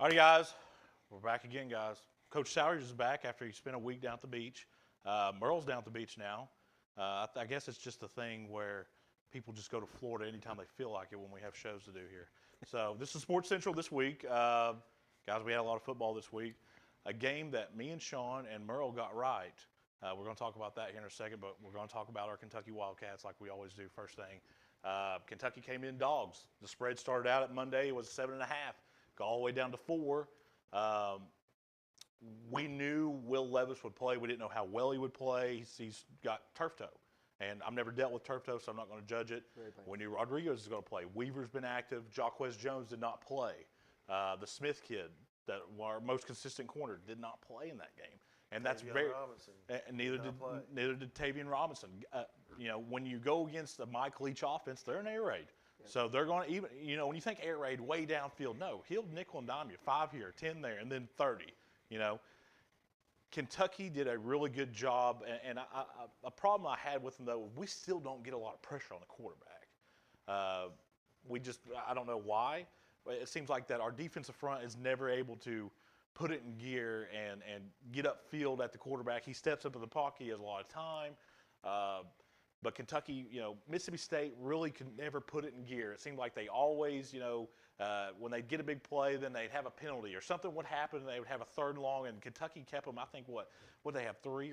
All right, guys, we're back again, guys. Coach Sowers is back after he spent a week down at the beach. Merle's down at the beach now. I guess it's just a thing where people just go to Florida anytime they feel like it when we have shows to do here. So this is Sports Central this week. Guys, we had a lot of football this week. A game that me and Sean and Merle got right. We're going to talk about that here in a second, but we're going to talk about our Kentucky Wildcats like we always do first thing. Kentucky came in dogs. The spread started out at Monday. It was 7.5. All the way down to 4. We knew Will Levis would play. We didn't know how well he would play. He's got turf toe. And I've never dealt with turf toe, so I'm not going to judge it. We knew Rodriguez was going to play. Weaver's been active. Jacquez Jones did not play. The Smith kid, that our most consistent corner, did not play in that game. And that's very. And neither did Tavian Robinson. When you go against the Mike Leach offense, they're an air raid. So they're going to even, when you think air raid way downfield, no, he'll nickel and dime you, 5 here, 10 there, and then 30. Kentucky did a really good job, and a problem I had with them, though, we still don't get a lot of pressure on the quarterback. I don't know why, but it seems like that our defensive front is never able to put it in gear and get upfield at the quarterback. He steps up to the pocket, he has a lot of time. But Kentucky, Mississippi State really could never put it in gear. It seemed like they always, when they'd get a big play, then they'd have a penalty or something would happen, and they would have a 3rd and long. And Kentucky kept them, I think, what they have 3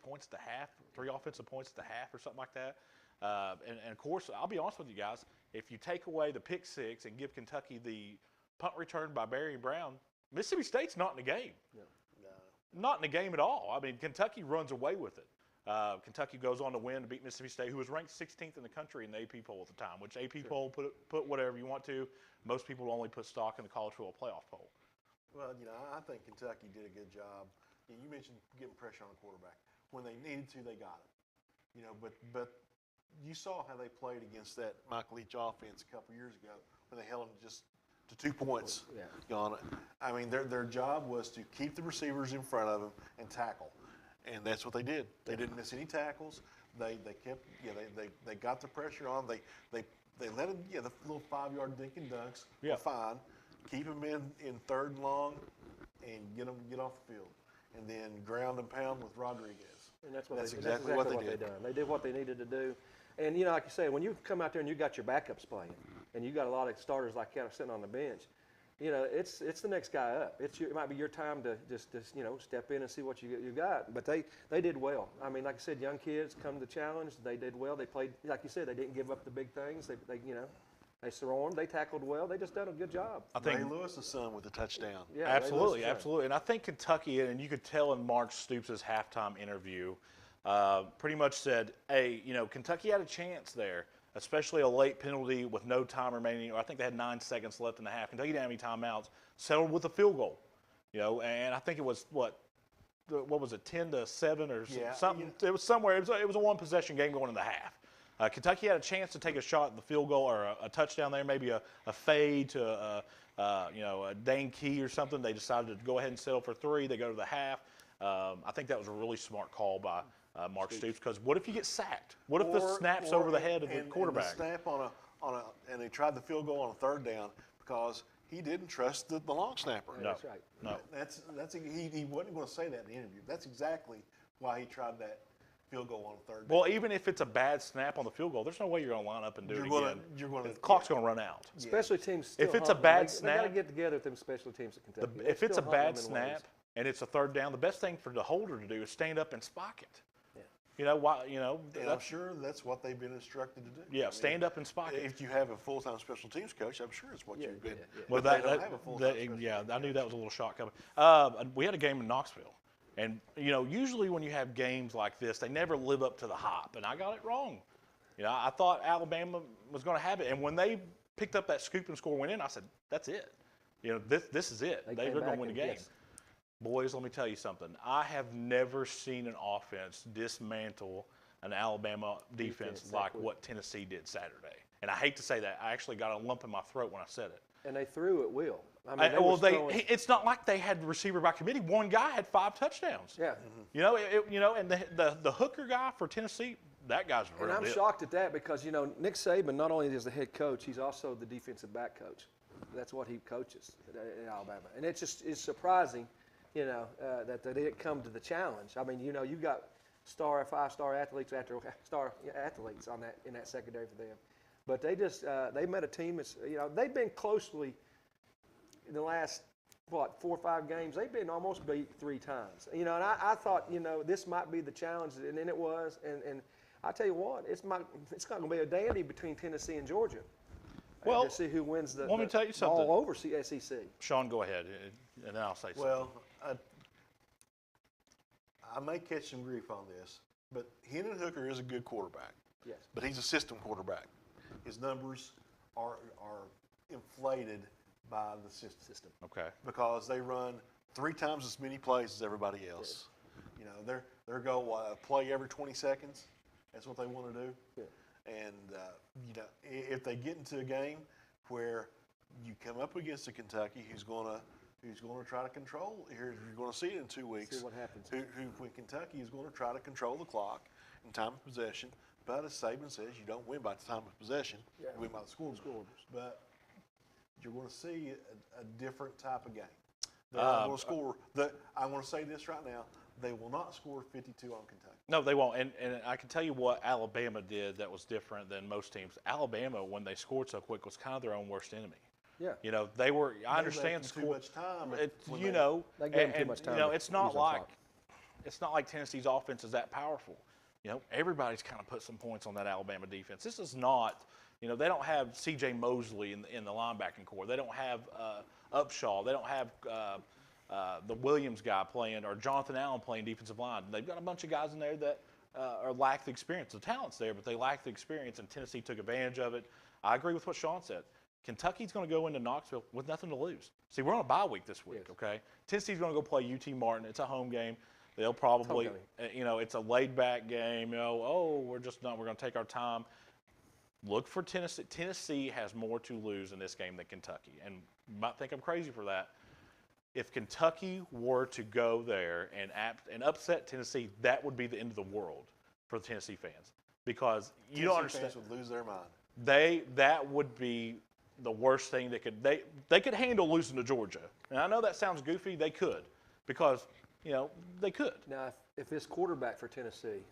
points at the half, 3 offensive points at the half or something like that. And of course, I'll be honest with you guys, if you take away the pick 6 and give Kentucky the punt return by Barry Brown, Mississippi State's not in the game. No. Not in the game at all. I mean, Kentucky runs away with it. Kentucky goes on to win to beat Mississippi State, who was ranked 16th in the country in the AP poll at the time, which AP poll put whatever you want to. Most people only put stock in the college football playoff poll. Well, I think Kentucky did a good job. You mentioned getting pressure on the quarterback. When they needed to, they got it. But you saw how they played against that Mike Leach offense a couple years ago when they held them just to 2 points. Yeah. I mean, their job was to keep the receivers in front of them and tackle. And that's what they did. They didn't miss any tackles. They kept, they got the pressure on. They let them, the little 5-yard dink and dunks were fine. Keep them in 3rd and long, and get off the field, and then ground and pound with Rodriguez. And that's exactly what they did. They did what they needed to do. And like you say, when you come out there and you got your backups playing, and you got a lot of starters like kind of sitting on the bench, it's the next guy up. It might be your time to just step in and see what you got. But they did well. I mean, like I said, young kids come to the challenge. They did well. They played, like you said, they didn't give up the big things. They swarmed. They tackled well. They just done a good job. I think Ray Lewis' son with the touchdown. Yeah, absolutely. And I think Kentucky, and you could tell in Mark Stoops' halftime interview, pretty much said, hey, Kentucky had a chance there. Especially a late penalty with no time remaining, or I think they had 9 seconds left in the half. Kentucky didn't have any timeouts. Settled with a field goal, and I think it was what was it, 10-7 or something? It was somewhere. It was a 1-possession game going in the half. Kentucky had a chance to take a shot at the field goal or a touchdown there, maybe a fade to a Dane Key or something. They decided to go ahead and settle for 3. They go to the half. I think that was a really smart call by Mark Stoops, because what if you get sacked? What if the snap's over the head of the quarterback? And the snap and they tried the field goal on a 3rd down because he didn't trust the long snapper. No, That's right. no. He wasn't going to say that in the interview. That's exactly why he tried that field goal on a 3rd down. Well, even if it's a bad snap on the field goal, there's no way you're going to line up and do it again. The The clock's going to run out. Special teams still If it's a hunt them. bad They got snap- to get together with them special teams at Kentucky. They If it's a still hunt bad them in ways. snap and it's a 3rd down, the best thing for the holder to do is stand up and spike it. Yeah. You know why? You know, And I'm sure that's what they've been instructed to do. I yeah, mean, stand up and spike it. If you have a full-time special teams coach, I'm sure it's what Yeah, you've been. yeah. Well, But they don't have a full-time special yeah, teams I knew coach. that was a little shock coming. We had a game in Knoxville, and usually when you have games like this, they never live up to the hype, and I got it wrong. I thought Alabama was going to have it, and when they picked up that scoop and score went in, I said, "That's it. This is it. They're came going to back win the and game." yes. Boys, let me tell you something. I have never seen an offense dismantle an Alabama defense like exactly. what Tennessee did Saturday. And I hate to say that. I actually got a lump in my throat when I said it. And they threw at will. I mean, they was throwing- It's not like they had receiver by committee. One guy had 5 touchdowns. Yeah. And the hooker guy for Tennessee, that guy's real. And I'm deal. shocked at that because, Nick Saban, not only is the head coach, he's also the defensive back coach. That's what he coaches at Alabama. And it's surprising, that they didn't come to the challenge. I mean, you've got 5-star athletes in that secondary for them. But they met a team that's, they've been closely in the last, 4 or 5 games, they've been almost beat 3 times. And I thought, this might be the challenge, and then it was. And I tell you what, it's not going to be a dandy between Tennessee and Georgia. Well, to see who wins the let me tell you something. all over SEC. Sean, go ahead, and then I'll say something. Well, I may catch some grief on this, but Hendon Hooker is a good quarterback. Yes. But he's a system quarterback. His numbers are inflated by the system Okay. because they run 3 times as many plays as everybody else. Their goal play every 20 seconds. That's what they want to do. Yeah. And if they get into a game where you come up against a Kentucky who's going to try to control, you're going to see it in 2 weeks. See what happens. When Kentucky is going to try to control the clock and time of possession. But as Saban says, you don't win by the time of possession. Yeah. You win by the score. But you're going to see a different type of game. They're not going to score. I'm going to say this right now. They will not score 52 on Kentucky. No, they won't. And I can tell you what Alabama did that was different than most teams. Alabama, when they scored so quick, was kind of their own worst enemy. Yeah. They were. I They understand left them score. too much time. They They gave them too much time to it's not use their like clock. it's not like Tennessee's offense is that powerful. Everybody's kind of put some points on that Alabama defense. This is not. They don't have C.J. Mosley in the linebacking core. They don't have Upshaw. They don't have the Williams guy playing or Jonathan Allen playing defensive line. They've got a bunch of guys in there that lack the experience. The talent's there, but they lack the experience, and Tennessee took advantage of it. I agree with what Sean said. Kentucky's going to go into Knoxville with nothing to lose. See, we're on a bye week this week, Yes. okay? Tennessee's going to go play UT Martin. It's a home game. They'll probably, it's a laid-back game. We're going to take our time. Look for Tennessee. Tennessee has more to lose in this game than Kentucky, and you might think I'm crazy for that. If Kentucky were to go there and upset Tennessee, that would be the end of the world for the Tennessee fans, because you don't Tennessee understand. fans would lose their mind. That would be the worst thing they could handle losing to Georgia. And I know that sounds goofy. They could, because they could. Now, if this quarterback for Tennessee,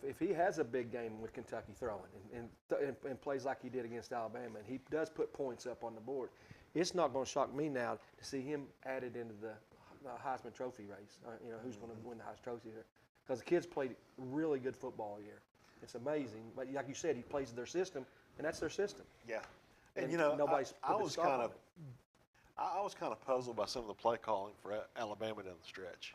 if he has a big game with Kentucky throwing and plays like he did against Alabama, and he does put points up on the board, it's not going to shock me now to see him added into the Heisman Trophy race. Who's going to win the Heisman Trophy here? Because the kids played really good football all year. It's amazing. But like you said, he plays their system, and that's their system. Yeah. And nobody's I put a was stop kind on of I was kind of puzzled by some of the play calling for Alabama down the stretch.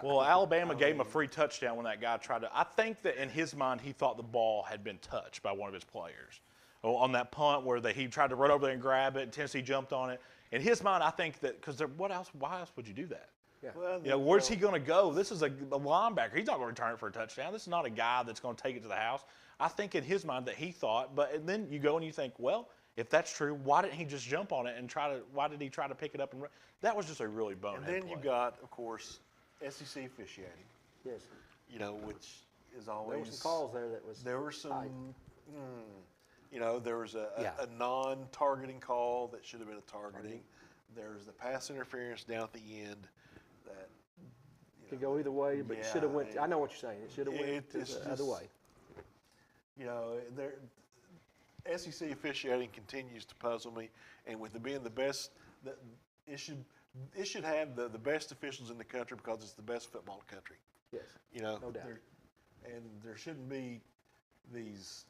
Well, Alabama gave him a free touchdown when that guy tried to. I think that in his mind, he thought the ball had been touched by one of his players. On that punt where he tried to run over there and grab it, and Tennessee jumped on it. In his mind, I think that because why else would you do that? Yeah. Well, Where's he going to go? This is a linebacker. He's not going to return it for a touchdown. This is not a guy that's going to take it to the house. I think in his mind that he thought, but and then you go and you think, well, if that's true, why didn't he just jump on it and why did he try to pick it up and run? That was just a really bonehead And then play. you got, of course, SEC officiating, Yes. which is always. There were some calls there that was. There were some, tight. there was a non-targeting call that should have been a targeting. There was the pass interference down at the end that. Could go either way, but it should have went. I know what you're saying. It should have went the other way. SEC officiating continues to puzzle me, and with it being the best, it should have the best officials in the country because it's the best football country. Yes. No doubt. And there shouldn't be these.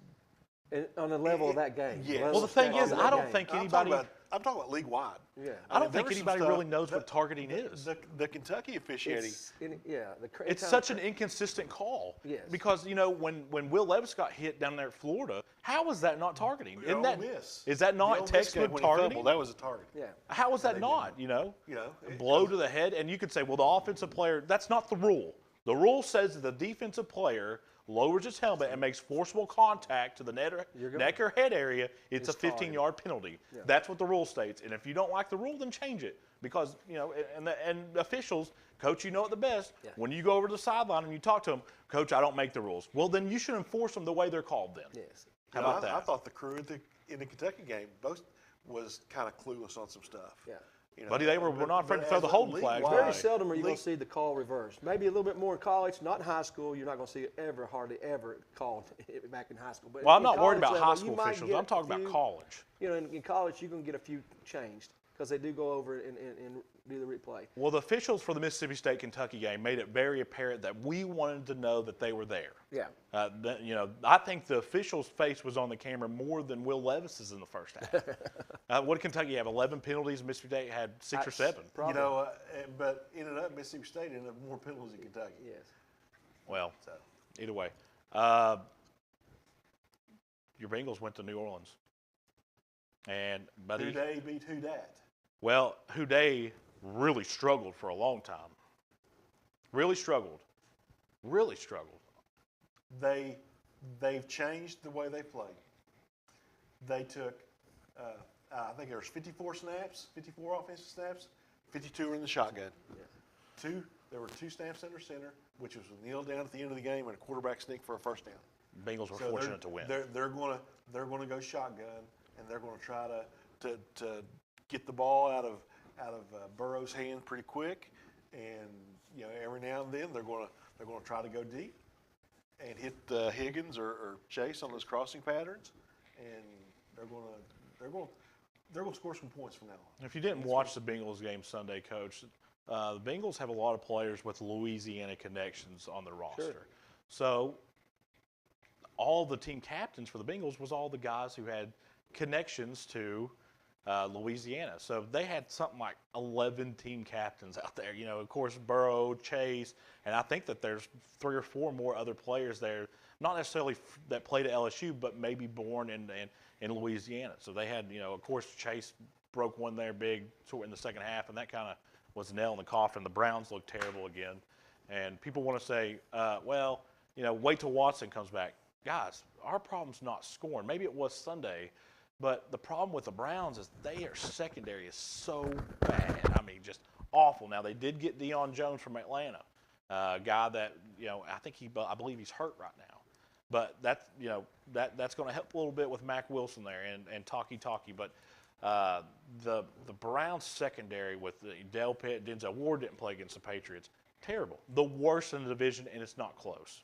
And on the level of that game. Yes. Well, the thing is, I don't think anybody. I'm talking about league wide. Yeah. I don't think anybody really knows what targeting is. The Kentucky officiating. It's Such an inconsistent call. Yes. Because when Will Levis got hit down there at Florida, how was that not targeting? Ole Miss. Is that The not Ole Miss textbook game when he targeting? fumbled, that was a target. Yeah. How was that they not? Blow to the head, and you could say, well, the offensive player. That's not the rule. The rule says that the defensive player lowers his helmet and makes forcible contact to the neck or head area, it's a 15-yard penalty. Yeah. That's what the rule states. And if you don't like the rule, then change it. Because, and officials, Coach, you know it the best. Yeah. When you go over to the sideline and you talk to them, Coach, I don't make the rules. Well, then you should enforce them the way they're called then. Yes. How about that? I thought the crew in the Kentucky game both was kind of clueless on some stuff. Yeah. But they were not afraid to throw the holding flags. league-wide- were Very they? seldom are you going to see the call reversed. Maybe a little bit more in college, not in high school. You're not going to see it hardly ever called back in high school. But Well, I'm in not worried college about high level, you school might officials. get I'm talking a about few- college. In college, you're going to get a few changed because they do go over and do the replay. Well, the officials for the Mississippi State-Kentucky game made it very apparent that we wanted to know that they were there. Yeah. I think the official's face was on the camera more than Will Levis's in the first half. What did Kentucky have? 11 penalties. Mississippi State had 6 or 7. Probably. But ended up Mississippi State ended up more penalties than Kentucky. Yes. Well, either way, your Bengals went to New Orleans, and buddy, Who they beat who dat? well, Houday really struggled for a long time. Really struggled. They've changed the way they play. They took, I think there was 54 offensive snaps, 52 were in the shotgun. Yeah. There were 2 snaps under center, which was a kneel down at the end of the game and a quarterback sneak for a first down. Bengals were So fortunate to win. They're going to go shotgun, and they're going to try to get the ball out of Burrow's hand pretty quick, and every now and then they're going to try to go deep and hit Higgins or Chase on those crossing patterns, and they're going to score some points from now on. If you didn't watch the Bengals game Sunday, Coach, the Bengals have a lot of players with Louisiana connections on their roster. Sure. So all the team captains for the Bengals was all the guys who had connections to Louisiana. So they had something like 11 team captains out there. Of course, Burrow, Chase, and I think that there's 3 or 4 more other players there, not necessarily that played at LSU, but maybe born in Louisiana. So they had, of course, Chase broke one there big sort of in the second half, and that kind of was a nail in the coffin. The Browns looked terrible again. And people want to say, wait till Watson comes back. Guys, our problem's not scoring. Maybe it was Sunday, but the problem with the Browns is their secondary is so bad. I mean, just awful. Now, they did get Deion Jones from Atlanta, a guy that, I believe he's hurt right now. But that's going to help a little bit with Mac Wilson there and Talkie. But the Browns secondary with Del Pitt, Denzel Ward didn't play against the Patriots. Terrible. The worst in the division, and it's not close.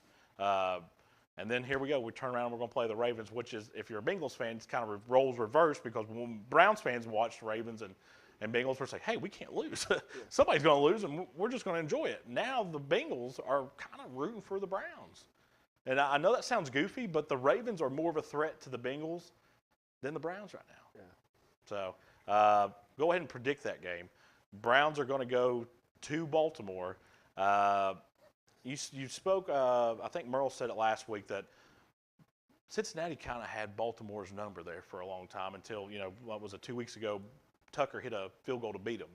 And then here we go. We turn around and we're going to play the Ravens, which is, if you're a Bengals fan, it's kind of roles reversed because when Browns fans watch the Ravens and Bengals, we're saying, hey, we can't lose. Somebody's going to lose, and we're just going to enjoy it. Now the Bengals are kind of rooting for the Browns. And I know that sounds goofy, but the Ravens are more of a threat to the Bengals than the Browns right now. Yeah. So go ahead and predict that game. Browns are going to go to Baltimore. You spoke, I think Merle said it last week, that Cincinnati kind of had Baltimore's number there for a long time until, 2 weeks ago, Tucker hit a field goal to beat them.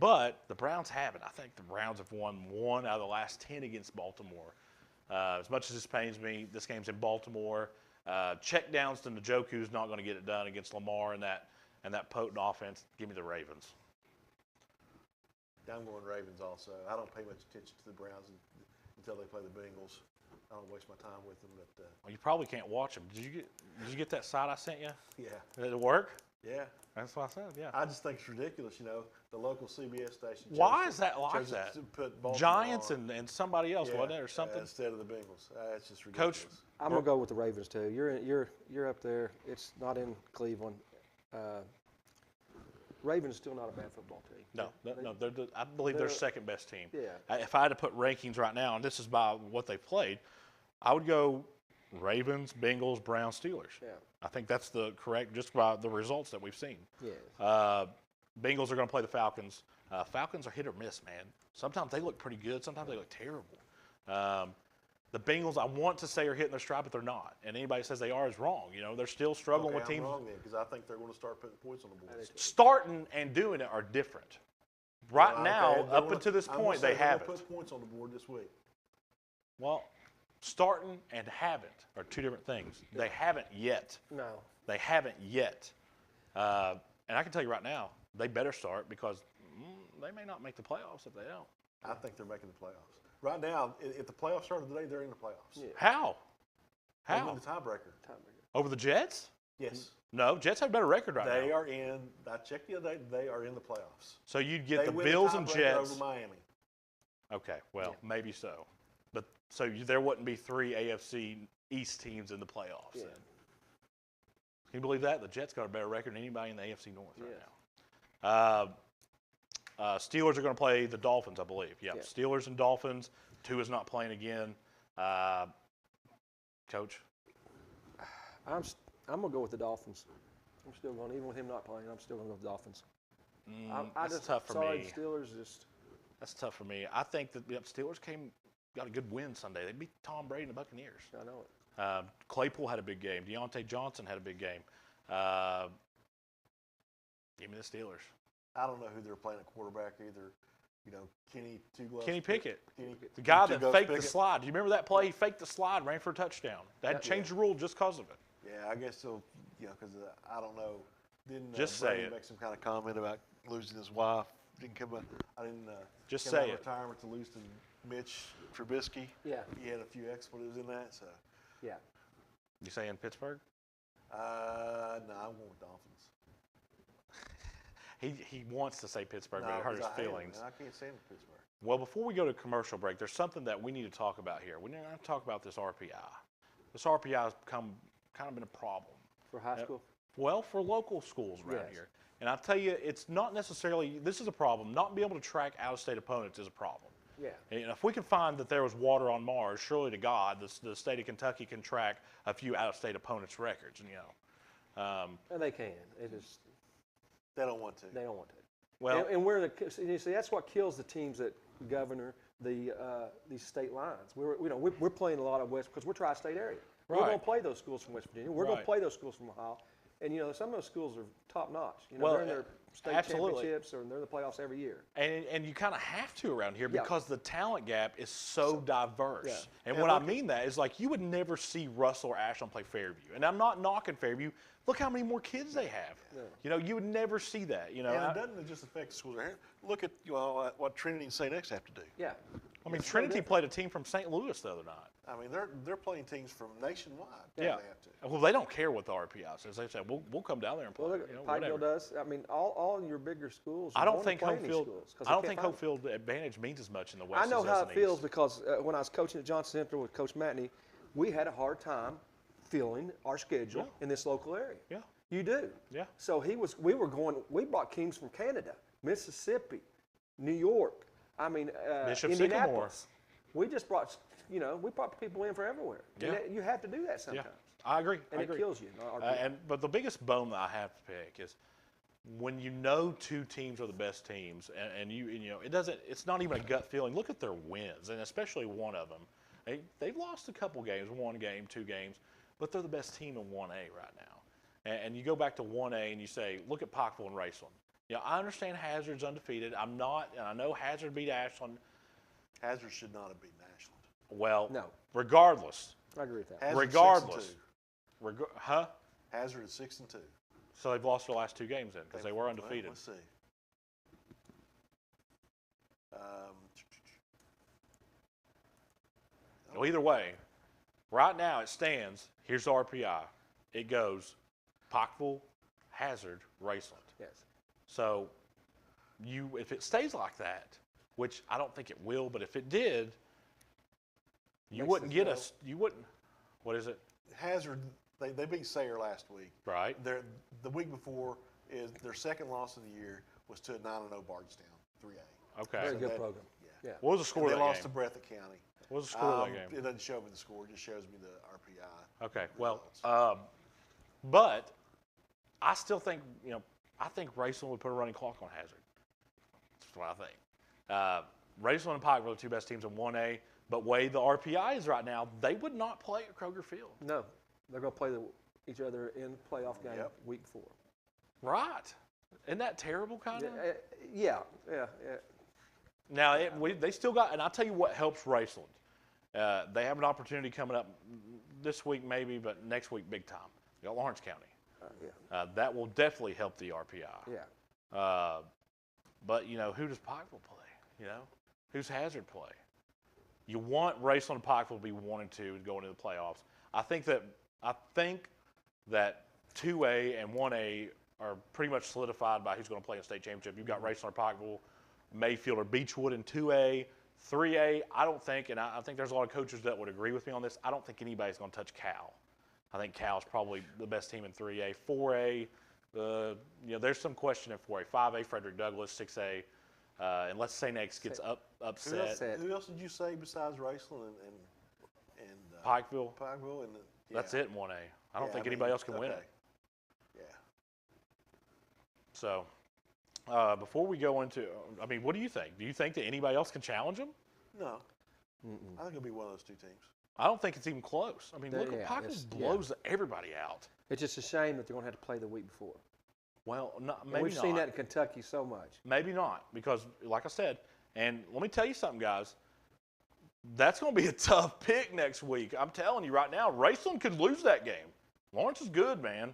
But the Browns haven't. I think the Browns have won 1 out of the last 10 against Baltimore. As much as this pains me, this game's in Baltimore. Check downs to Njoku's not going to get it done against Lamar and that potent offense. Give me the Ravens. I'm going Ravens also. I don't pay much attention to the Browns until they play the Bengals. I don't waste my time with them. But Well, you probably can't watch them. Did you get that site I sent you? yeah, Did it work? yeah. That's what I said. Yeah. I just think it's ridiculous. The local CBS station. Why chose is that to- like chose that? To put Baltimore Giants on. and somebody else, wasn't it, or something? instead of the Bengals. It's just ridiculous. Coach, I'm gonna go with the Ravens too. You're up there. It's not in Cleveland. Ravens still not a bad football team. no. I believe they're they're- second best team. Yeah. If I had to put rankings right now, and this is by what they've played, I would go Ravens, Bengals, Browns, Steelers. Yeah. I think that's the correct, just by the results that we've seen. Yeah. Bengals are going to play the Falcons. Falcons are hit or miss, man. Sometimes they look pretty good. Sometimes they look terrible. The Bengals, I want to say, are hitting their stride, but they're not. And anybody says they are is wrong. They're still struggling with I'm teams. wrong then, because I think they're going to start putting points on the board. Starting and doing it are different. Right Well, now, okay, they're up gonna- until this I'm gonna point, say they they're gonna haven't. Put points on the board this week. Well, starting and haven't are two different things. They haven't yet. No. They haven't yet. And I can tell you right now, they better start because they may not make the playoffs if they don't. I think they're making the playoffs. Right now, if the playoffs started today, they're in the playoffs. Yeah. How? They How? win the tiebreaker. Over the Jets? Yes. No, Jets have a better record right They now. are in. I checked the other day. They are in the playoffs. So you'd get They the win Bills and tiebreaker Jets. over Miami. Okay, well, maybe so. But so there wouldn't be three AFC East teams in the playoffs Yeah. then. Can you believe that? The Jets got a better record than anybody in the AFC North right now. Steelers are going to play the Dolphins, I believe. Yeah, Yeah. Steelers and Dolphins. Tua's not playing again. Coach? I'm gonna go with the Dolphins. I'm still going, even with him not playing. I'm still gonna go with the Dolphins. That's tough for sorry, me. the Steelers just. That's tough for me. I think that Steelers got a good win Sunday. They beat Tom Brady and the Buccaneers. I know it. Claypool had a big game. Deontay Johnson had a big game. Give me the Steelers. I don't know who they're playing at quarterback either. Kenny Two Gloves. Kenny Pickett, Kenny, the guy Two that Gloves faked the Pickett. slide. Do you remember that play? He faked the slide, ran for a touchdown. They had to Yeah. change the rule just because of it. Yeah, I guess so. Because I don't know. Didn't Just say Brady it. make some kind of comment about losing his wife? Didn't come up. I didn't. Just come say out of it. retirement to lose to Mitch Trubisky. Yeah. He had a few expletives in that. So, Yeah. You saying Pittsburgh? no, I'm going with Dolphins. He wants to say Pittsburgh, but No, it hurt his 'cause I hate 'em, feelings. man. I can't stand Pittsburgh. Well, before we go to commercial break, there's something that we need to talk about here. We're going to talk about this RPI. This RPI has kind of been a problem. For high school. Well, for local schools around Yes. here. And I'll tell you, it's not necessarily, this is a problem. Not being able to track out-of-state opponents is a problem. Yeah. And if we can find that there was water on Mars, surely to God, the state of Kentucky can track a few out-of-state opponents' records. And, And they can. It just They don't want to. they don't want to. well, And we're you see that's what kills the teams that govern these state lines. We're playing a lot of West because we're tri-state area. We're Right. going to play those schools from West Virginia. We're going Right. to play those schools from Ohio. And some of those schools are top notch. Well, they're in their state absolutely. championships or they're in the playoffs every year. and you kind of have to around here Yeah. because the talent gap is so diverse. Yeah. And Yeah, what I look- mean that is like you would never see Russell or Ashland play Fairview. And I'm not knocking Fairview. Look how many more kids they have. Yeah. You would never see that. And it doesn't just affect the schools right here. Look at what Trinity and St. X have to do. Yeah. I mean, It's so Trinity different. played a team from St. Louis the other night. I mean, they're playing teams from nationwide. Yeah. They have to. Well, they don't care what the RPI says. They say, we'll come down there and play. Well, look, whatever. Pikeville does. I mean, all your bigger schools. I are don't going think to play home in these field. schools 'cause I they don't can't think find home field advantage means as much in the West. I know as how in it the feels East. because when I was coaching at Johnson Central with Coach Matney, we had a hard time filling our schedule Yeah. in this local area. Yeah. You do. Yeah. So we brought teams from Canada, Mississippi, New York. I mean, Bishop Indianapolis. We just brought, we brought people in from everywhere. Yeah. And you have to do that sometimes. I agree. And I it agree. kills you. But the biggest bone that I have to pick is when you know two teams are the best teams, and it's not even a gut feeling. Look at their wins, and especially one of them. They've lost a couple games, one game, two games, but they're the best team in 1A right now. And you go back to 1A and you say, look at Pikeville and Raceland. I understand Hazard's undefeated. And I know Hazard beat Ashland. Hazard should not have beaten Ashland. Well, No. regardless. I agree with that. Hazard Regardless. 6-2. Huh? Hazard is 6-2. So they've lost their last 2 games then because they were undefeated. Well, let's see. Well, either way, right now it stands. Here's the RPI. It goes Pikeville, Hazard, Raceland. Yes. So if it stays like that, which I don't think it will, but if it did, you Makes wouldn't us get know. us. You wouldn't. What is it? Hazard, they beat Sayre last week. Right. The week before is their second loss of the year was to a 9-0 Bardstown, 3A. Okay. Very So good that- program. Yeah. Yeah. What was the score And of they that lost to game? Breathitt County. What was the score of that game? It doesn't show me the score; it just shows me the RPI. Okay. Well, results. but I still think I think Raceland would put a running clock on Hazard. That's what I think. Raceland and Pikeville are the 2 best teams in 1A, but way the RPI is right now, they would not play at Kroger Field. No, they're going to play each other in the playoff game Yep. week 4. Right. Isn't that terrible, kind of? Yeah. Now, they still got, and I'll tell you what helps Raceland. They have an opportunity coming up this week maybe, but next week big time. You got Lawrence County. That will definitely help the RPI. Yeah. But, who does Pikeville play? Who's Hazard play? You want Raceland and Pikeville to be 1 and 2 going into the playoffs. I think that 2A and 1A are pretty much solidified by who's going to play in the state championship. You've got Raceland or Pikeville, Mayfield or Beechwood in 2A. 3A, I don't think, and I think there's a lot of coaches that would agree with me on this, I don't think anybody's going to touch Cal. I think Cal's probably the best team in 3A. 4A, there's some question in 4A. 5A, Frederick Douglass. 6A, unless St. X gets upset. Who else did you say besides Raceland and Pikeville. Pikeville and That's it in 1A. I don't think anybody else can win it. Yeah. So, before we go into, what do you think? Do you think that anybody else can challenge them? No. I think it'll be one of those 2 teams. I don't think it's even close. Look, Pikeville blows everybody out. It's just a shame that they're going to have to play the week before. Well, maybe And we've not. seen that in Kentucky so much. Maybe not, because like I said, and let me tell you something, guys. That's going to be a tough pick next week. I'm telling you right now, Raceland could lose that game. Lawrence is good, man.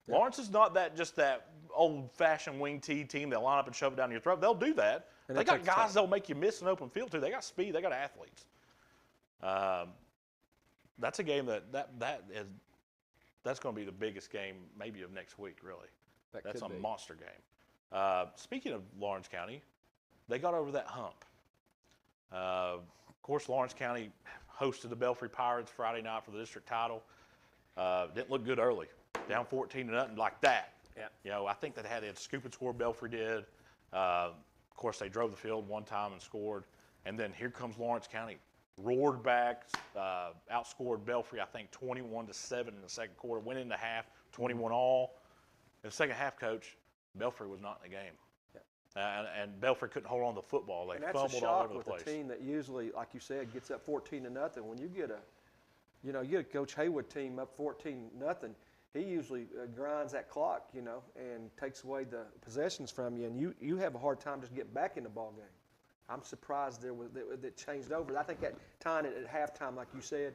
Yeah. Lawrence is not that old-fashioned wing T team that line up and shove it down your throat. They'll do that. And they got guys that'll make you miss an open field too. They got speed. They got athletes. That's a game that's going to be the biggest game maybe of next week, really. That's a monster game. Speaking of Lawrence County, they got over that hump. Of course, Lawrence County hosted the Belfry Pirates Friday night for the district title. Didn't look good early. Down 14-0 like that. Yeah. I think they had a scoop and score. Belfry did. Of course, they drove the field one time and scored. And then here comes Lawrence County. Roared back, outscored Belfry, I think, 21-7 in the second quarter. Went into half, 21 all. In the second half, Coach, Belfry was not in the game. Yeah. And Belfry couldn't hold on to the football. They fumbled all over the place. That's a shock with a team that usually, like you said, gets up 14-0. When you get a Coach Haywood team up 14-0, he usually grinds that clock, and takes away the possessions from you, and you have a hard time just getting back in the ball game. I'm surprised that changed over. I think that tying it at halftime, like you said,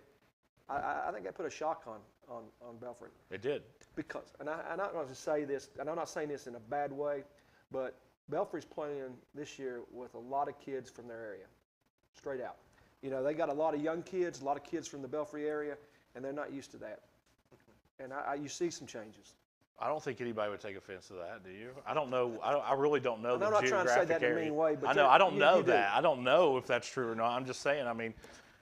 I think that put a shock on Belfry. It did. Because, and I'm not going to say this, and I'm not saying this in a bad way, but Belfry's playing this year with a lot of kids from their area, straight out. They got a lot of young kids, a lot of kids from the Belfry area, and they're not used to that. And you see some changes. I don't think anybody would take offense to that, do you? I don't know. I really don't know the I'm not geographic trying to say that area. in a mean way, but I know. I don't know you do. that. I don't know if that's true or not. I'm just saying.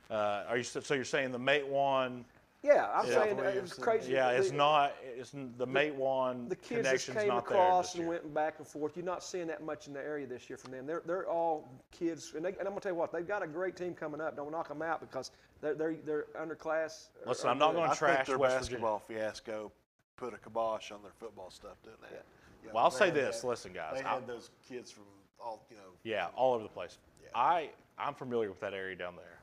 So you're saying the Matewan? Yeah, I'm saying it's crazy. Yeah, it's not. It's the Matewan the kids connection's just came not across there and went back and forth. You're not seeing that much in the area this year from them. They're all kids, and I'm gonna tell you what, they've got a great team coming up. Don't knock them out because they're underclass. Listen, I'm not going to trash I think their West basketball fiasco put a kibosh on their football stuff, didn't they? Yeah. Well, I'll say this. Listen, guys. They had those kids from all, Yeah, all over the place. Yeah. I'm familiar with that area down there.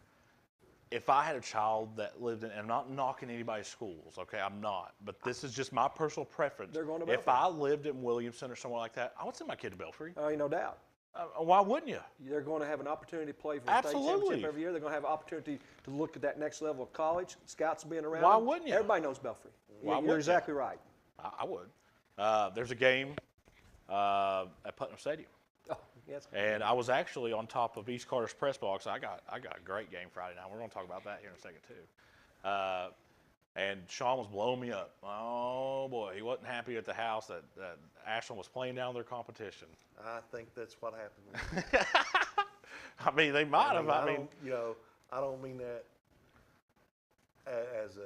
If I had a child that lived in, and I'm not knocking anybody's schools, okay, I'm not, but this is just my personal preference. They're going to Belfry. If I lived in Williamson or somewhere like that, I would send my kid to Belfry. Ain't no doubt. Why wouldn't you? They're going to have an opportunity to play for the state Absolutely. championship every year. They're going to have an opportunity to look at that next level of college. Scouts being around. Why them. wouldn't you? Everybody knows Belfry. Why You're wouldn't you? exactly right. I would. There's a game at Putnam Stadium. Oh, yes. And I was actually on top of East Carter's press box. I got a great game Friday night. We're going to talk about that here in a second too. And Sean was blowing me up. Oh boy, he wasn't happy at the house that Ashland was playing down their competition. I think that's what happened. I mean, they might have. I mean, I don't mean that as a.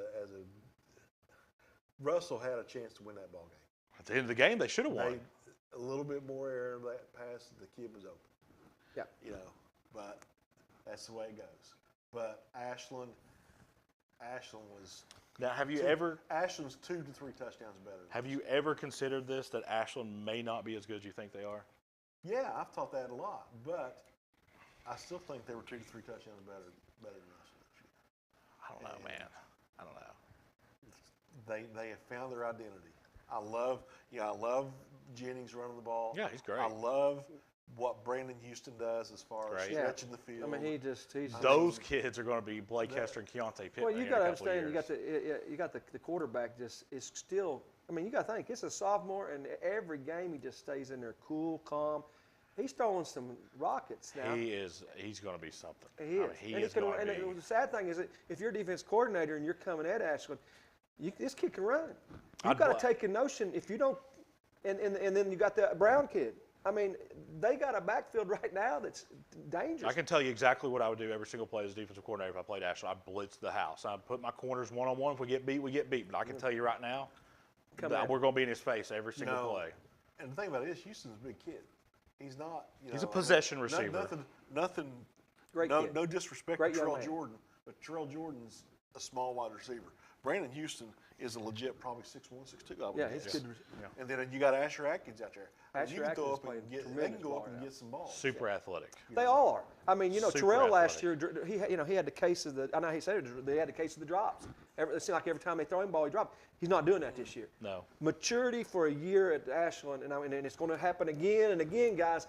Russell had a chance to win that ball game. at the end of the game, they should have won. A little bit more error of that pass, the kid was open. Yeah. But that's the way it goes. But Ashland was. Now, have you ever? Ashland's 2 to 3 touchdowns better. Have you ever considered this, that Ashland may not be as good as you think they are? Yeah, I've taught that a lot, but I still think they were 2 to 3 touchdowns better than us. I don't know, man. I don't know. They have found their identity. I love Jennings running the ball. Yeah, he's great. I love what Brandon Houston does as far as Great. stretching the field. I mean, he's Those kids are going to be Blake Hester and Keontae Pittman. Well, you here got to in a couple of understand, you got the quarterback just is still. I mean, you got to think it's a sophomore, and every game he just stays in there cool, calm. He's throwing some rockets now. He's going to be something. He is. He and is going to be. And the sad thing is that if you're a defense coordinator and you're coming at Ashland, this kid can run. You've got to take a notion if you don't, and then you got the Brown kid. I mean, they got a backfield right now that's dangerous. I can tell you exactly what I would do every single play as a defensive coordinator if I played Ashland. I'd blitz the house. I'd put my corners one-on-one. If we get beat, we get beat. But I can tell you right now, we're going to be in his face every single play. And the thing about it is, Houston's a big kid. He's not. He's a possession receiver. Nothing. Great no, kid. no disrespect Great to young Terrell man. Jordan, but Terrell Jordan's a small wide receiver. Brandon Houston is a legit, probably 6'1", 6'2". I would Yeah, guess. he's good. And then you got Asher Atkins out there. Asher You can go Atkins up and played get. They tremendous can go up ball and right get some balls. Super athletic. They all are. I mean, Super Terrell last athletic. year, he had the case of the. I know he said they had the case of the drops. It seemed like every time they throw him the ball, he dropped. He's not doing that this year. No. Maturity for a year at Ashland, and it's going to happen again and again, guys.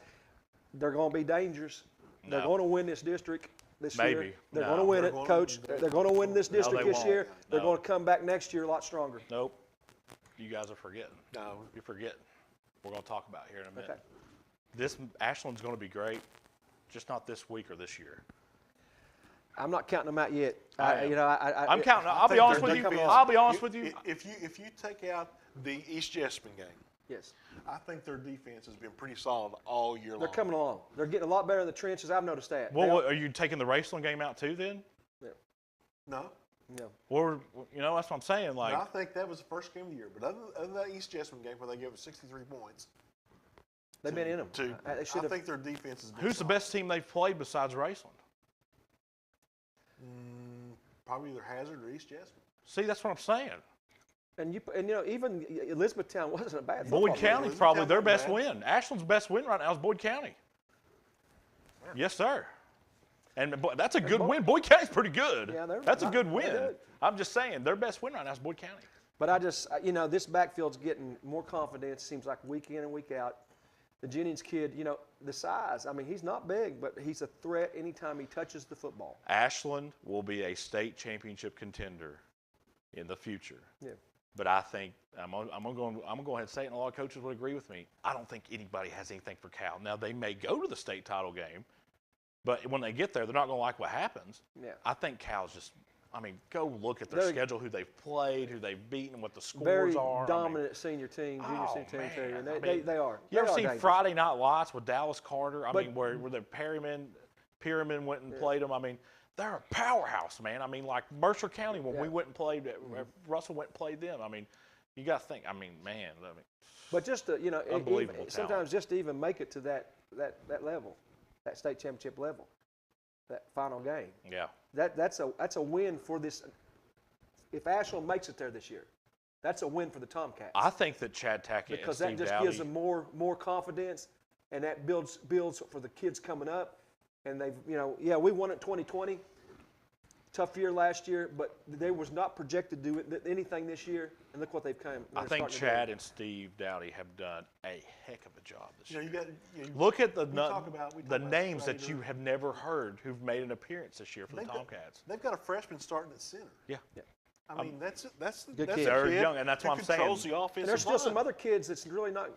They're going to be dangerous. They're No. going to win this district this year. Maybe. They're No. going to win They're it, gonna- Coach. They're going to win this district they this won't. year. They're No. going to come back next year a lot stronger. Nope. You guys are forgetting. No. You're forgetting. We're going to talk about it here in a minute. Okay. This Ashland's going to be great, just not this week or this year. I'm not counting them out yet. I am. I'm counting. I I'll be think honest their with you. defense- I'll be honest with you. If you take out the East Jessamine game, Yes. I think their defense has been pretty solid all year long. They're coming along. They're getting a lot better in the trenches. I've noticed that. Well, what, are you taking the Raceland game out too then? No. No. Or that's what I'm saying. Like, I think that was the first game of the year. But other than that East Jessamine game where they gave us 63 points, They've been in them. They should I have. think their defense is. who's the best team they've played besides Raceland? Probably either Hazard or East Jessamine. See, that's what I'm saying. And even Elizabethtown wasn't a bad. Boyd football team. County's probably their best Elizabethtown win. Ashland's best win right now is Boyd County. Yes, sir. And that's a good win. Boyd County's pretty good. Yeah, that's a good they're win. good. I'm just saying, their best win right now is Boyd County. But I just, this backfield's getting more confidence. Seems like week in and week out. The Jennings kid, the size. I mean, he's not big, but he's a threat anytime he touches the football. Ashland will be a state championship contender in the future. Yeah. But I think I'm gonna go ahead and say it, and a lot of coaches would agree with me. I don't think anybody has anything for Cal. Now they may go to the state title game, but when they get there, they're not gonna like what happens. Yeah. I think Cal's just. I mean, go look at their They're- schedule, who they've played, who they've beaten, what the scores Very are. dominant senior team, junior Oh, senior team man. too, and I they mean, are. You ever They are seen dangerous. Friday Night Lights with Dallas Carter? I But- mean, where the Pyramid went and played them. I mean, they're a powerhouse, man. I mean, like Mercer County when we went and played, Russell went and played them. I mean, you got to think. I mean, man. But just to, Unbelievable talent. sometimes just to even make it to that level, that state championship level, that final game. Yeah. That's a win for this. If Ashland makes it there this year, that's a win for the Tomcats. I think that Chad Tackett because and that Steve just Dowdy, gives them more confidence, and that builds for the kids coming up. And they've we won it 2020. tough year last year, but they was not projected to do anything this year, and look what they've come. I think Chad and Steve Dowdy have done a heck of a job this year. You got, Look at the about names that Strader. you have never heard who've made an appearance this year for the Tomcats. They've got a freshman starting at center. Yeah. I mean, that's Good a kid. They're kid young, and that's who what I'm saying. controls the offensive And there's still some line. other kids that's really not.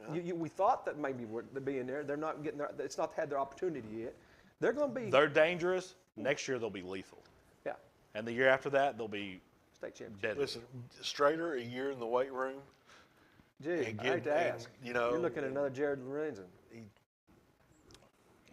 We thought that maybe would be in there. They're not getting. It's not had their opportunity yet. They're going to be. They're dangerous. Next year they'll be lethal, Yeah. and the year after that they'll be State championship. deadly. Listen, Strader, a year in the weight room. Gee, I and hate to and, ask. you know, You're looking at another Jared Lorenzen.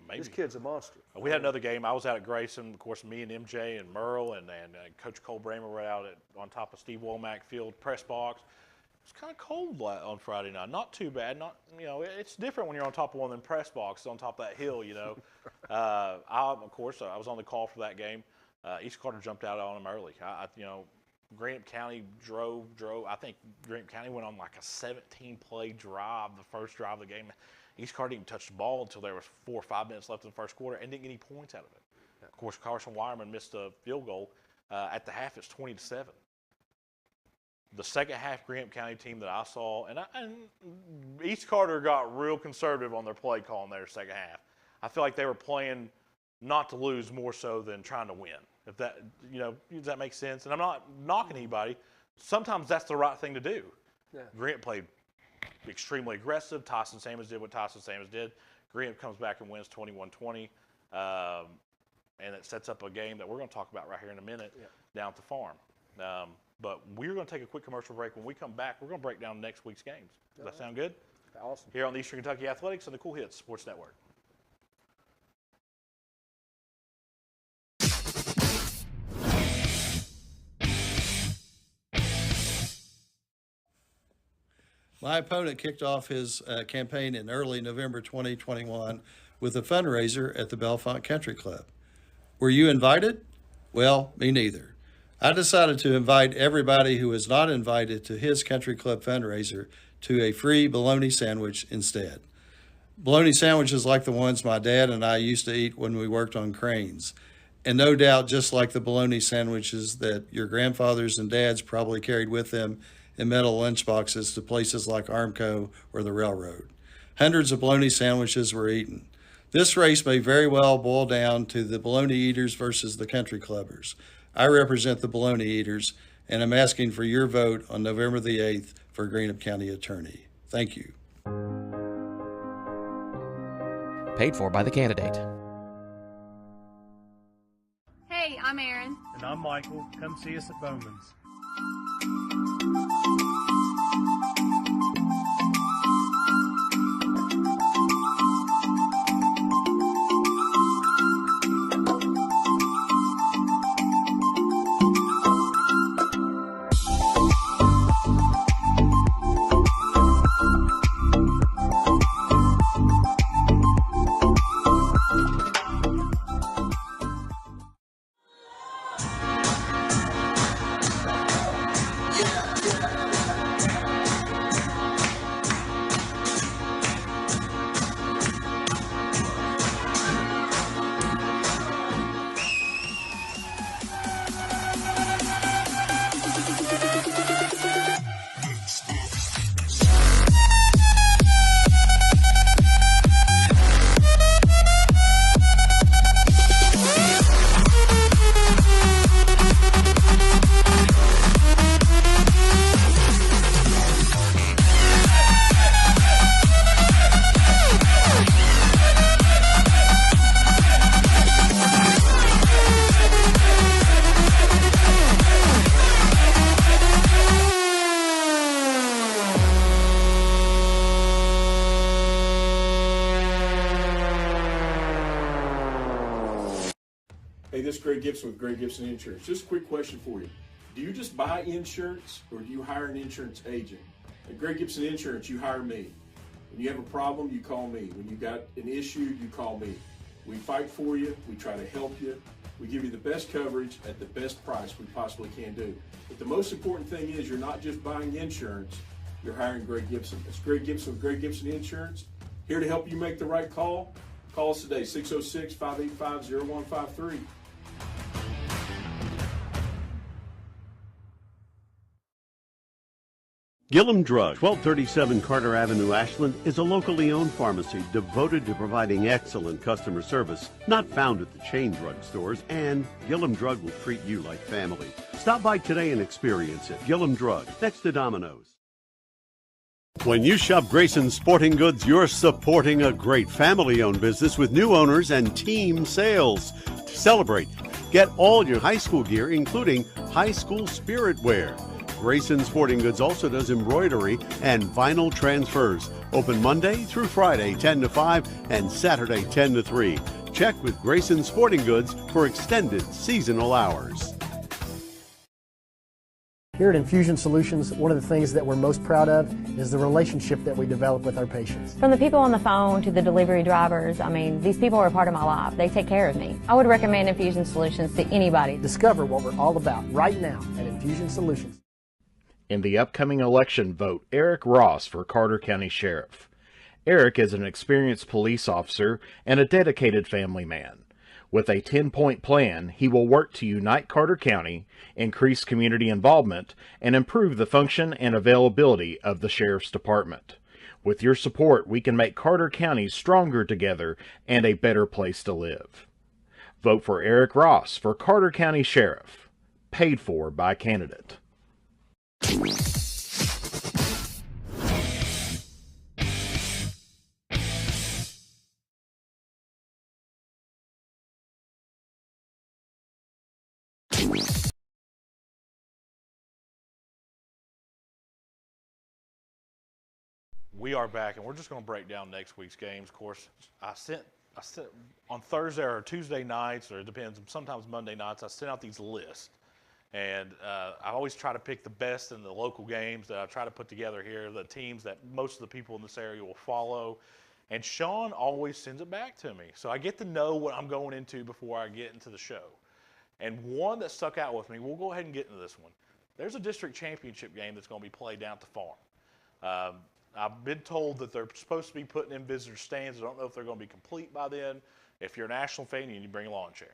Maybe. This kid's a monster. We had another game. I was out at Grayson. Of course, me and MJ and Merle and Coach Cole Bramer were out on top of Steve Womack Field press box. It was kind of cold on Friday night. Not too bad. Not it's different when you're on top of one of them press boxes on top of that hill. Of course, I was on the call for that game. East Carter jumped out on him early. Greenup County drove. I think Greenup County went on like a 17-play drive, the first drive of the game. East Carter didn't touch the ball until there was 4 or 5 minutes left in the first quarter and didn't get any points out of it. Yeah. Of course, Carson Wireman missed a field goal. At the half, it's 20-7. The second half Greenup County team that I saw, and East Carter got real conservative on their play call in their second half. I feel like they were playing not to lose more so than trying to win. If that, does that make sense? And I'm not knocking anybody. Sometimes that's the right thing to do. Yeah. Greenup played extremely aggressive. Tyson Samuels did what Tyson Samuels did. Greenup comes back and wins 21-20. And it sets up a game that we're going to talk about right here in a minute down at the farm. But we're going to take a quick commercial break. When we come back, we're going to break down next week's games. Does that sound good? Awesome. Here on the Eastern Kentucky Athletics and the Cool Hits Sports Network. My opponent kicked off his campaign in early November 2021 with a fundraiser at the Bellefonte Country Club. Were you invited? Well, me neither. I decided to invite everybody who was not invited to his country club fundraiser to a free bologna sandwich instead. Bologna sandwiches like the ones my dad and I used to eat when we worked on cranes. And no doubt just like the bologna sandwiches that your grandfathers and dads probably carried with them in metal lunchboxes to places like Armco or the railroad. Hundreds of bologna sandwiches were eaten. This race may very well boil down to the bologna eaters versus the country clubbers. I represent the bologna eaters, and I'm asking for your vote on November the 8th for Greenup County Attorney. Thank you. Paid for by the candidate. Hey, I'm Erin. And I'm Michael. Come see us at Bowman's. Hey, this is Greg Gibson with Greg Gibson Insurance. Just a quick question for you. Do you just buy insurance or do you hire an insurance agent? At Greg Gibson Insurance, you hire me. When you have a problem, you call me. When you got an issue, you call me. We fight for you. We try to help you. We give you the best coverage at the best price we possibly can do. But the most important thing is you're not just buying insurance, you're hiring Greg Gibson. It's Greg Gibson with Greg Gibson Insurance. Here to help you make the right call. Call us today, 606-585-0153. Gillum Drug, 1237 Carter Avenue, Ashland, is a locally owned pharmacy devoted to providing excellent customer service, not found at the chain drugstores, and Gillum Drug will treat you like family. Stop by today and experience it. Gillum Drug, next to Domino's. When you shop Grayson Sporting Goods, you're supporting a great family-owned business with new owners and team sales. To celebrate, get all your high school gear, including high school spirit wear. Grayson Sporting Goods also does embroidery and vinyl transfers. Open Monday through Friday, 10 to 5, and Saturday, 10 to 3. Check with Grayson Sporting Goods for extended seasonal hours. Here at Infusion Solutions, one of the things that we're most proud of is the relationship that we develop with our patients. From the people on the phone to the delivery drivers, I mean, these people are a part of my life. They take care of me. I would recommend Infusion Solutions to anybody. Discover what we're all about right now at Infusion Solutions. In the upcoming election, vote Eric Ross for Carter County Sheriff. Eric is an experienced police officer and a dedicated family man. With a 10-point plan, he will work to unite Carter County, increase community involvement, and improve the function and availability of the Sheriff's Department. With your support, we can make Carter County stronger together and a better place to live. Vote for Eric Ross for Carter County Sheriff. Paid for by candidate. We are back, and we're just going to break down next week's games. Of course, I sent on Thursday or Tuesday nights, or it depends, sometimes Monday nights, I sent out these lists. And I always try to pick the best in the local games that I try to put together here, the teams that most of the people in this area will follow. And Sean always sends it back to me. So I get to know what I'm going into before I get into the show. And one that stuck out with me, we'll go ahead and get into this one. There's a district championship game that's going to be played down at the farm. I've been told that they're supposed to be putting in visitor stands. I don't know if they're going to be complete by then. If you're an Ashland fan, you need to bring a lawn chair.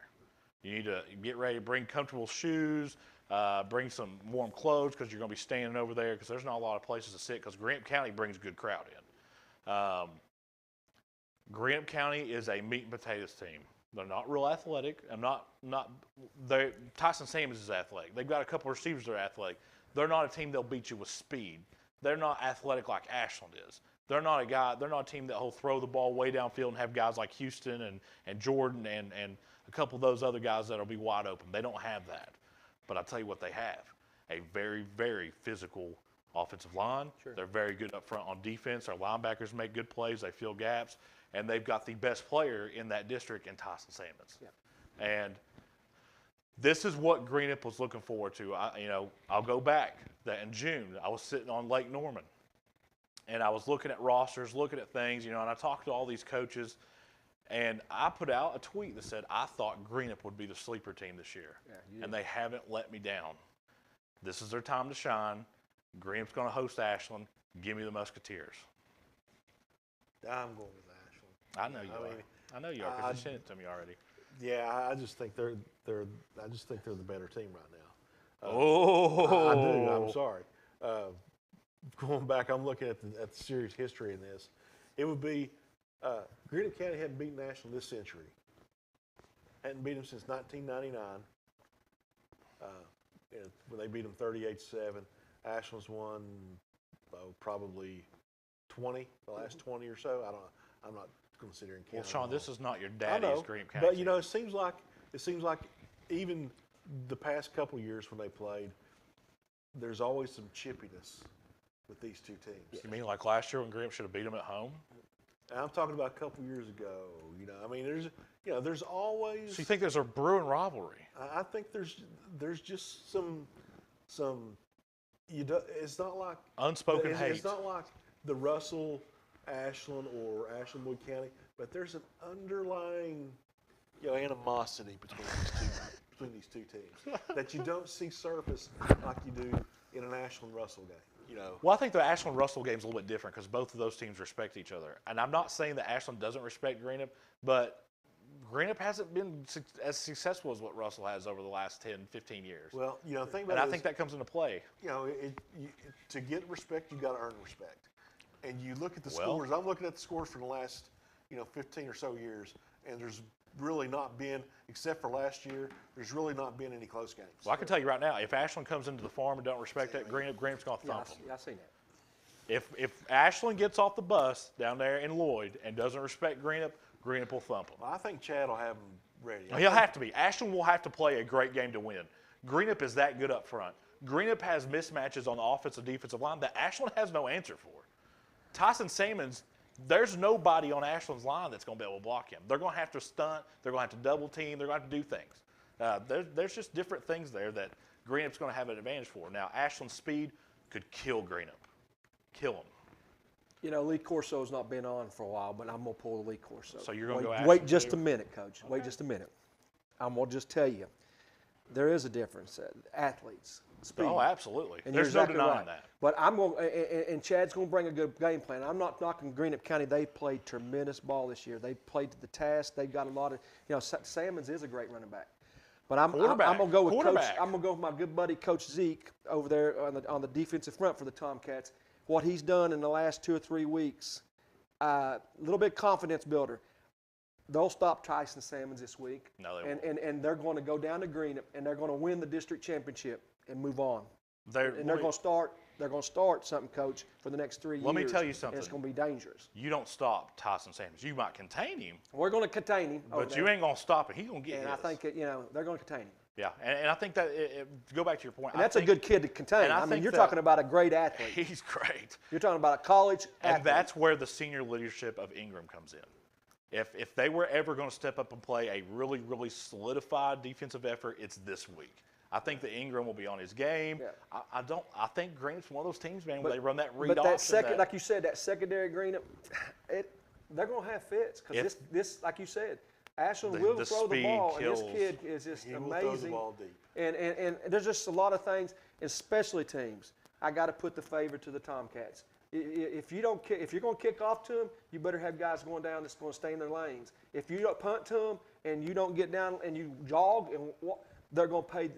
You need to get ready to bring comfortable shoes, bring some warm clothes because you're going to be standing over there because there's not a lot of places to sit because Greenup County brings a good crowd in. Greenup County is a meat and potatoes team. They're not real athletic. Tyson Samuels is athletic. They've got a couple of receivers that are athletic. They're not a team that'll beat you with speed. They're not athletic like Ashland is. They're not a team that will throw the ball way downfield and have guys like Houston and Jordan and a couple of those other guys that'll be wide open. They don't have that. But I'll tell you what they have. A very, very physical offensive line. Sure. They're very good up front on defense. Our linebackers make good plays. They fill gaps. And they've got the best player in that district in Tyson Samuels. Yeah. And this is what Greenup was looking forward to. I'll go back that in June, I was sitting on Lake Norman. And I was looking at rosters, looking at things, and I talked to all these coaches. And I put out a tweet that said, I thought Greenup would be the sleeper team this year. Yeah, and they haven't let me down. This is their time to shine. Greenup's going to host Ashland. Give me the Musketeers. I'm going with Ashland. I know you are. I know you are because you sent it to me already. Yeah, I just think they're the better team right now. I do. I'm sorry. Going back, I'm looking at the series history in this. It would be Greenup County hadn't beaten Ashland this century. Hadn't beat them since 1999. When they beat them 38-7. Ashland's won probably 20, the last 20 or so. I'm not considering counting. Well, Sean, this is not your daddy's Greenup County. But it seems like even the past couple years when they played, there's always some chippiness with these two teams. You mean like last year when Greenup should have beat them at home? And I'm talking about a couple years ago. There's always. So you think there's a brewing rivalry? I think there's just some. It's not like unspoken hate. It's not like the Russell, Ashland, or Ashland Boyd County, but there's an underlying, animosity between these two teams that you don't see surface like you do in an Ashland Russell game. Well, I think the Ashland Russell game is a little bit different because both of those teams respect each other. And I'm not saying that Ashland doesn't respect Greenup, but Greenup hasn't been as successful as what Russell has over the last 10, 15 years. Well, you know, think about and it. I think that comes into play. You know, to get respect, you got to earn respect. And you look at the scores. I'm looking at the scores for the last, 15 or so years, and there's really not been, except for last year, there's really not been any close games. Well, I can tell you right now, if Ashland comes into the farm and don't respect that, Greenup's going to thump them. Yeah, I've seen that. If Ashland gets off the bus down there in Lloyd and doesn't respect Greenup will thump them. Well, I think Chad will have them ready. He'll have to be. Ashland will have to play a great game to win. Greenup is that good up front. Greenup has mismatches on the offensive defensive line that Ashland has no answer for. Tyson Salmons, there's nobody on Ashland's line that's going to be able to block him. They're going to have to stunt. They're going to have to double team. They're going to have to do things. There's just different things there that Greenup's going to have an advantage for. Now, Ashland's speed could kill Greenup. Kill him. Lee Corso's not been on for a while, but I'm going to pull the Lee Corso. So you're going to go Wait Ashland just too? a minute, Coach. Okay. Wait just a minute. I'm going to just tell you, there is a difference. Athletes, speed. Oh, absolutely. And there's exactly no denying right. that. But I'm going, and Chad's going to bring a good game plan. I'm not knocking Greenup County. They played tremendous ball this year. They played to the task. They've got a lot of, Salmons is a great running back. But I'm going to go with Coach. I'm going to go with my good buddy Coach Zeke over there on the defensive front for the Tomcats. What he's done in the last 2 or 3 weeks, a little bit confidence builder. They'll stop Tyson Salmons this week. No, they won't. And they're going to go down to Greenup and they're going to win the district championship and move on. They're going to start something, Coach, for the next 3 years. Let me tell you something. And it's going to be dangerous. You don't stop Tyson Salmons. You might contain him. We're going to contain him. But you ain't going to stop him. He's going to get his. And I think they're going to contain him. Yeah, and I think that, to go back to your point. And that's a good kid to contain. I mean, you're talking about a great athlete. He's great. You're talking about a college athlete. And that's where the senior leadership of Ingram comes in. If they were ever going to step up and play a really, really solidified defensive effort, it's this week. I think that Ingram will be on his game. Yeah. I think Greenup's one of those teams, man, where they run that read off. But that second, like you said, that secondary Greenup, they're going to have fits because this, like you said, Ashland will throw the ball, and this kid is just amazing. Will throw the ball deep. And there's just a lot of things, especially teams. I got to put the favor to the Tomcats. If you're going to kick off to them, you better have guys going down that's going to stay in their lanes. If you don't punt to them and you don't get down and you jog, they're going to pay.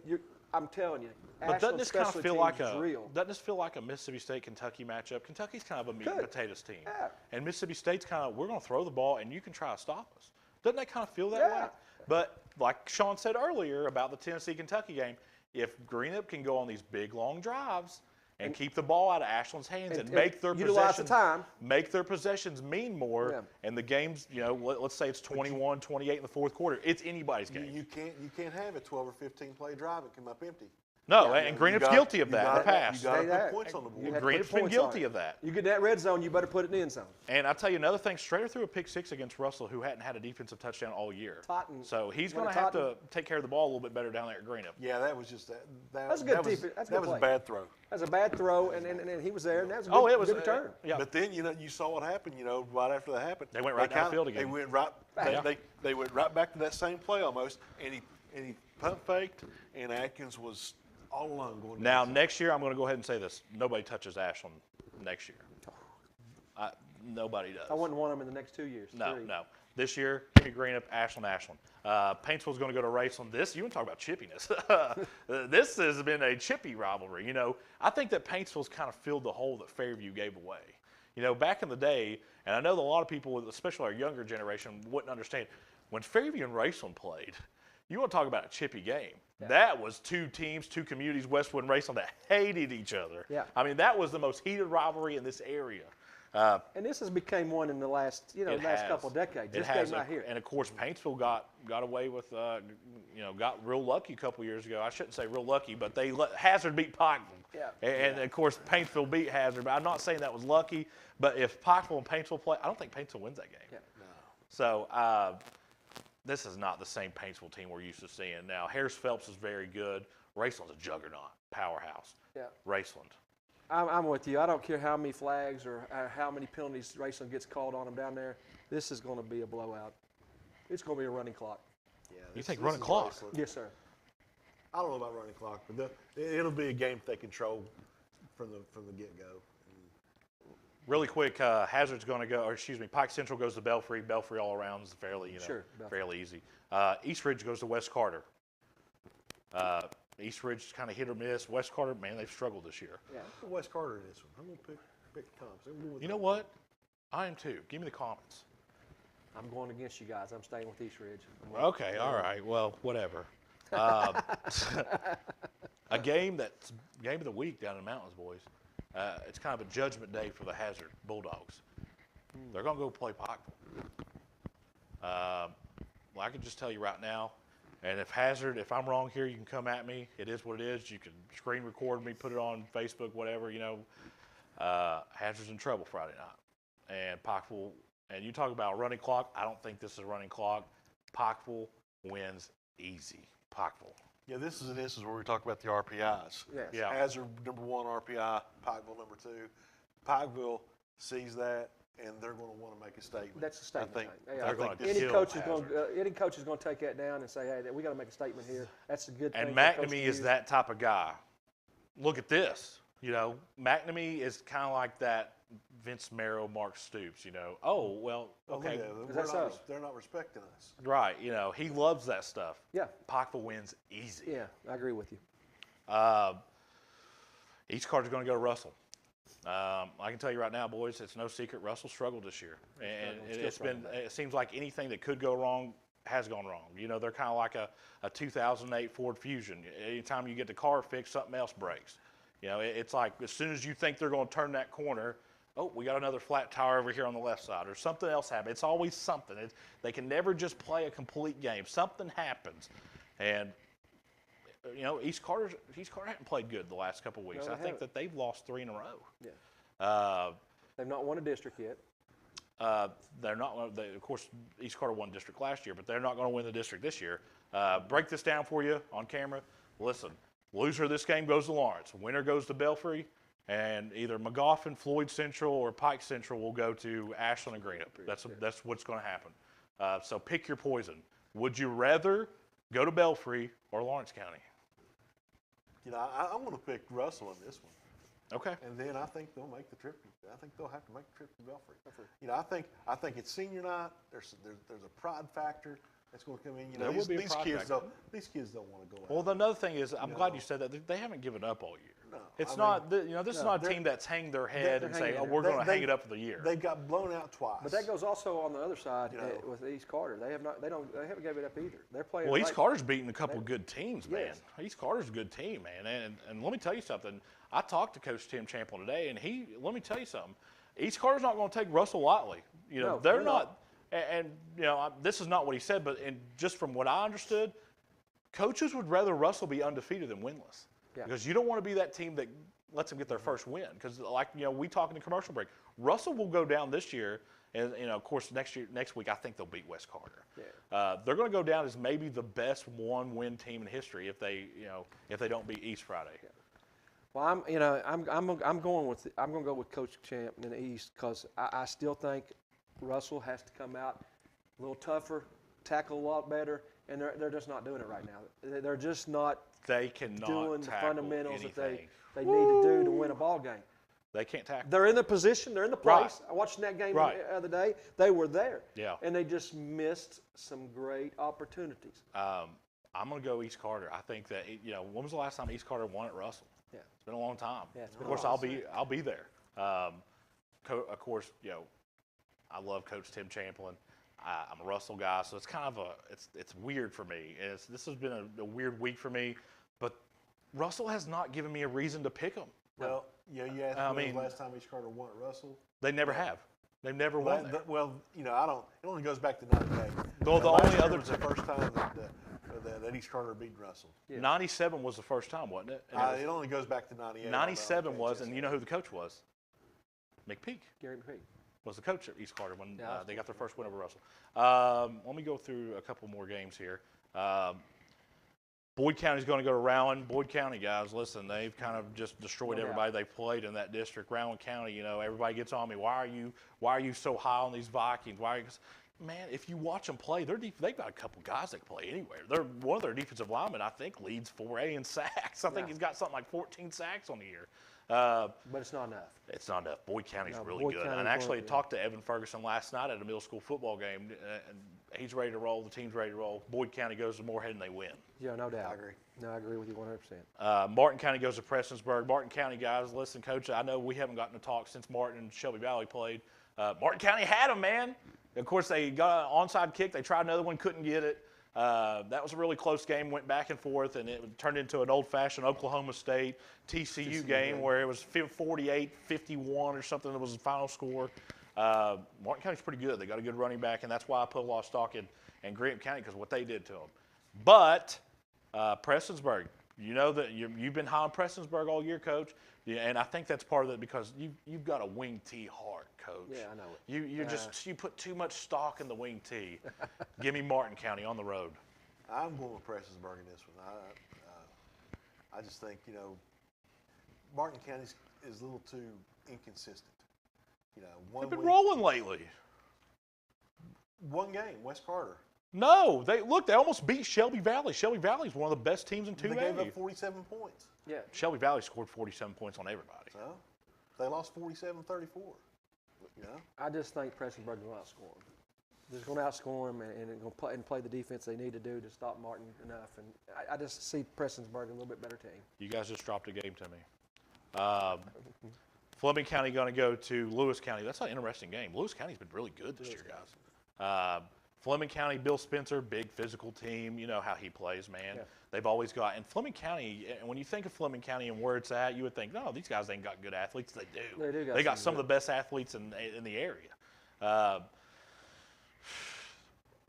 I'm telling you. But doesn't this kind of feel like a Mississippi State-Kentucky matchup? Kentucky's kind of a meat and potatoes team. Yeah. And Mississippi State's kind of, we're going to throw the ball and you can try to stop us. Doesn't that kind of feel that way? But like Sean said earlier about the Tennessee-Kentucky game, if Greenup can go on these big, long drives and keep the ball out of Ashland's hands and make their possessions mean more, and the game's, let's say it's 21-28 in the fourth quarter, it's anybody's game. You can't have a 12 or 15 play drive and come up empty. No, and Greenup's guilty of that in the past. You got to put points on the board. Greenup's been guilty of that. You get that red zone, you better put it in the end zone. And I'll tell you another thing, Strader threw a pick six against Russell, who hadn't had a defensive touchdown all year. So he's going to have to take care of the ball a little bit better down there at Greenup. Yeah, that was just that. That's a good defense. That was a bad throw. That was a bad throw, and he was there, and that was a good return. Yeah. But then, you saw what happened, right after that happened. They went right downfield again. They went right they went right back to that same play almost, and he pump faked, and Atkins was all alone going now, next year, I'm going to go ahead and say this. Nobody touches Ashland next year. Nobody does. I wouldn't want them in the next 2 years. No. This year, Greenup, Ashland. Paintsville's going to go to Raceland. You want to talk about chippiness. This has been a chippy rivalry. I think that Paintsville's kind of filled the hole that Fairview gave away. Back in the day, and I know that a lot of people, especially our younger generation, wouldn't understand, when Fairview and Raceland played, you want to talk about a chippy game. Yeah. That was two teams, two communities, Westwood and Raceland, that hated each other. Yeah. I mean, that was the most heated rivalry in this area. And this has become one in the last, couple of decades. This game right here. And of course, Paintsville got away with, got real lucky a couple years ago. I shouldn't say real lucky, but Hazard beat Pikeville. Yeah. And of course, Paintsville beat Hazard. But I'm not saying that was lucky. But if Pikeville and Paintsville play, I don't think Paintsville wins that game. Yeah. No. So this is not the same Paintsville team we're used to seeing. Now, Harris Phelps is very good. Raceland's a juggernaut, powerhouse. Yeah. Raceland. I'm with you. I don't care how many flags or how many penalties Raceland gets called on them down there. This is going to be a blowout. It's going to be a running clock. Yeah, you think running clock? Raceland. Yes, sir. I don't know about running clock, but it'll be a game that they control from the get-go. Really quick, Hazard's going to go, or excuse me, Pike Central goes to Belfry. Belfry all around is fairly, fairly easy. East Ridge goes to West Carter. East Ridge is kind of hit or miss. West Carter, man, they've struggled this year. Yeah, West Carter in this one. I'm going to pick the Comets. You know what? I am too. Give me the Comets. I'm going against you guys. I'm staying with East Ridge. Okay, all right. Well, whatever. A game that's game of the week down in the mountains, boys. It's kind of a judgment day for the Hazard Bulldogs. They're going to go play Pikeville. Well, I can just tell you right now, and if I'm wrong here, you can come at me. It is what it is. You can screen record me, put it on Facebook, whatever, Hazard's in trouble Friday night. And Pikeville, and you talk about a running clock, I don't think this is a running clock. Pikeville wins easy. Pikeville. Yeah, this is where we talk about the RPIs. Yes. Yeah. Hazard, number 1 RPI, Pikeville, number 2. Pikeville sees that, and they're going to want to make a statement. That's a statement. I think, Yeah, they're going to any kill coach is Hazard. any coach is going to take that down and say, "Hey, we got to make a statement here." That's a good thing. And for a coach to McNamee is use. that type of guy. Look at this. McNamee is kind of like that Vince Merrill, Mark Stoops. Oh, well, okay. Is that so? They're not respecting us. Right. He loves that stuff. Yeah. Pikeville wins easy. Yeah, I agree with you. Each card's going to go to Russell. I can tell you right now, boys, it's no secret Russell struggled this year. And it seems like anything that could go wrong has gone wrong. They're kind of like a 2008 Ford Fusion. Anytime you get the car fixed, something else breaks. It's like as soon as you think they're going to turn that corner, oh, we got another flat tire over here on the left side, or something else happens. It's always something. They can never just play a complete game. Something happens. And, East Carter hasn't played good the last couple of weeks. No, I think that they've lost 3 in a row. Yeah. They've not won a district yet. They're not. Of course, East Carter won district last year, but they're not going to win the district this year. Break this down for you on camera. Listen, loser of this game goes to Lawrence. Winner goes to Belfry, and either McGoffin, Floyd Central, or Pike Central will go to Ashland and Greenup. That's what's going to happen. So pick your poison. Would you rather go to Belfry or Lawrence County? I want to pick Russell in this one. Okay. And then I think they'll make the trip. I think they'll have to make the trip to Belfry. I think it's senior night. There's a pride factor that's going to come in. There will be a these pride kids factor. these kids don't want to go out. Well, another thing is, I'm glad you said that. They haven't given up all year. No, It's I not. mean, This is not a team that's hanging their head they're and say, hanging "Oh, in we're there. going to hang it up for the year." They got blown out twice. But that goes also on the other side You know. with East Carter. They haven't given it up either. They're playing. Well, East right- Carter's beaten a couple good teams, man. Yes. East Carter's a good team, man. And let me tell you something. I talked to Coach Tim Champlin today, and let me tell you something. East Carter's not going to take Russell lightly. No, they're they're not. And this is not what he said, but just from what I understood, coaches would rather Russell be undefeated than winless. Yeah. Because you don't want to be that team that lets them get their first win. Because we talk in the commercial break, Russell will go down this year, and of course next week I think they'll beat West Carter. Yeah. They're going to go down as maybe the best one-win team in history if they don't beat East Friday. Yeah. Well, I'm going to go with Coach Champ in the East because I still think Russell has to come out a little tougher, tackle a lot better, and they're just not doing it right now. They're just not. They cannot doing the tackle fundamentals that anything. they need to do to win a ball game. They can't tackle. They're in the position. They're in the Right. place. I watched that game Right. the other day. They were there. Yeah. And they just missed some great opportunities. I'm going to go East Carter. I think that when was the last time East Carter won at Russell? Yeah. It's been a long time. Yeah, it's been of a course, while. I'll be there. Of course, I love Coach Tim Champlin. I'm a Russell guy, so it's kind of it's weird for me. This has been a weird week for me, but Russell has not given me a reason to pick them. Well, you asked me the last time East Carter won at Russell. They never have. They've never won there. I don't. It only goes back to 98. Well, the last only year other was the first time that East Carter beat Russell. Yeah. 97 was the first time, wasn't it? And It only goes back to 98. 97 was, and you know who the coach was? McPeak Gary McPeak. was the coach at East Carter when Yeah, they got their first win over Russell. Let me go through a couple more games here. Boyd County's going to go to Rowan. Boyd County, guys, listen, they've kind of just destroyed everybody they played in that district. Rowan County, everybody gets on me. Why are you so high on these Vikings? man, if you watch them play, they've got a couple guys that can play anywhere. One of their defensive linemen, I think, leads 4A in sacks. I think he's got something like 14 sacks on the year. But it's not enough. It's not enough. Boyd County's really Boyd good. County And actually, I Boyd, talked to Evan Ferguson last night at a middle school football game, and he's ready to roll. The team's ready to roll. Boyd County goes to Moorhead, and they win. Yeah, no doubt. I agree. No, I agree with you 100%. Martin County goes to Prestonsburg. Martin County guys, listen, Coach, I know we haven't gotten to talk since Martin and Shelby Valley played. Martin County had them, man. Of course, they got an onside kick. They tried another one, couldn't get it. That was a really close game, went back and forth, and it turned into an old-fashioned Oklahoma State TCU game where it was 48-51 or something that was the final score. Martin County's pretty good. They got a good running back, and that's why I put a lot of stock in Graham County, because what they did to them. But Prestonsburg, you know that you've been high on Prestonsburg all year, Coach, and I think that's part of it because you've got a wing T heart, Coach. Yeah, I know it. You put too much stock in the wing T. Give me Martin County on the road. I'm going with Prestonsburg in this one. I just think, Martin County is a little too inconsistent. They've been rolling lately. One game, West Carter. No, they almost beat Shelby Valley. Shelby Valley's one of the best teams in 2A. They gave up 47 points. Yeah. Shelby Valley scored 47 points on everybody. So they lost 47-34. I just think Prestonsburg will outscore them. They're going to outscore them and going to play the defense they need to do to stop Martin enough. And I just see Prestonsburg a little bit better team. You guys just dropped a game to me. Fleming County going to go to Lewis County. That's an interesting game. Lewis County's been really good this year, guys. Fleming County, Bill Spencer, big physical team. You know how he plays, man. Yeah. They've always got, and Fleming County, when you think of Fleming County and where it's at, you would think, no, these guys ain't got good athletes. They do. They got some of the best athletes in the area.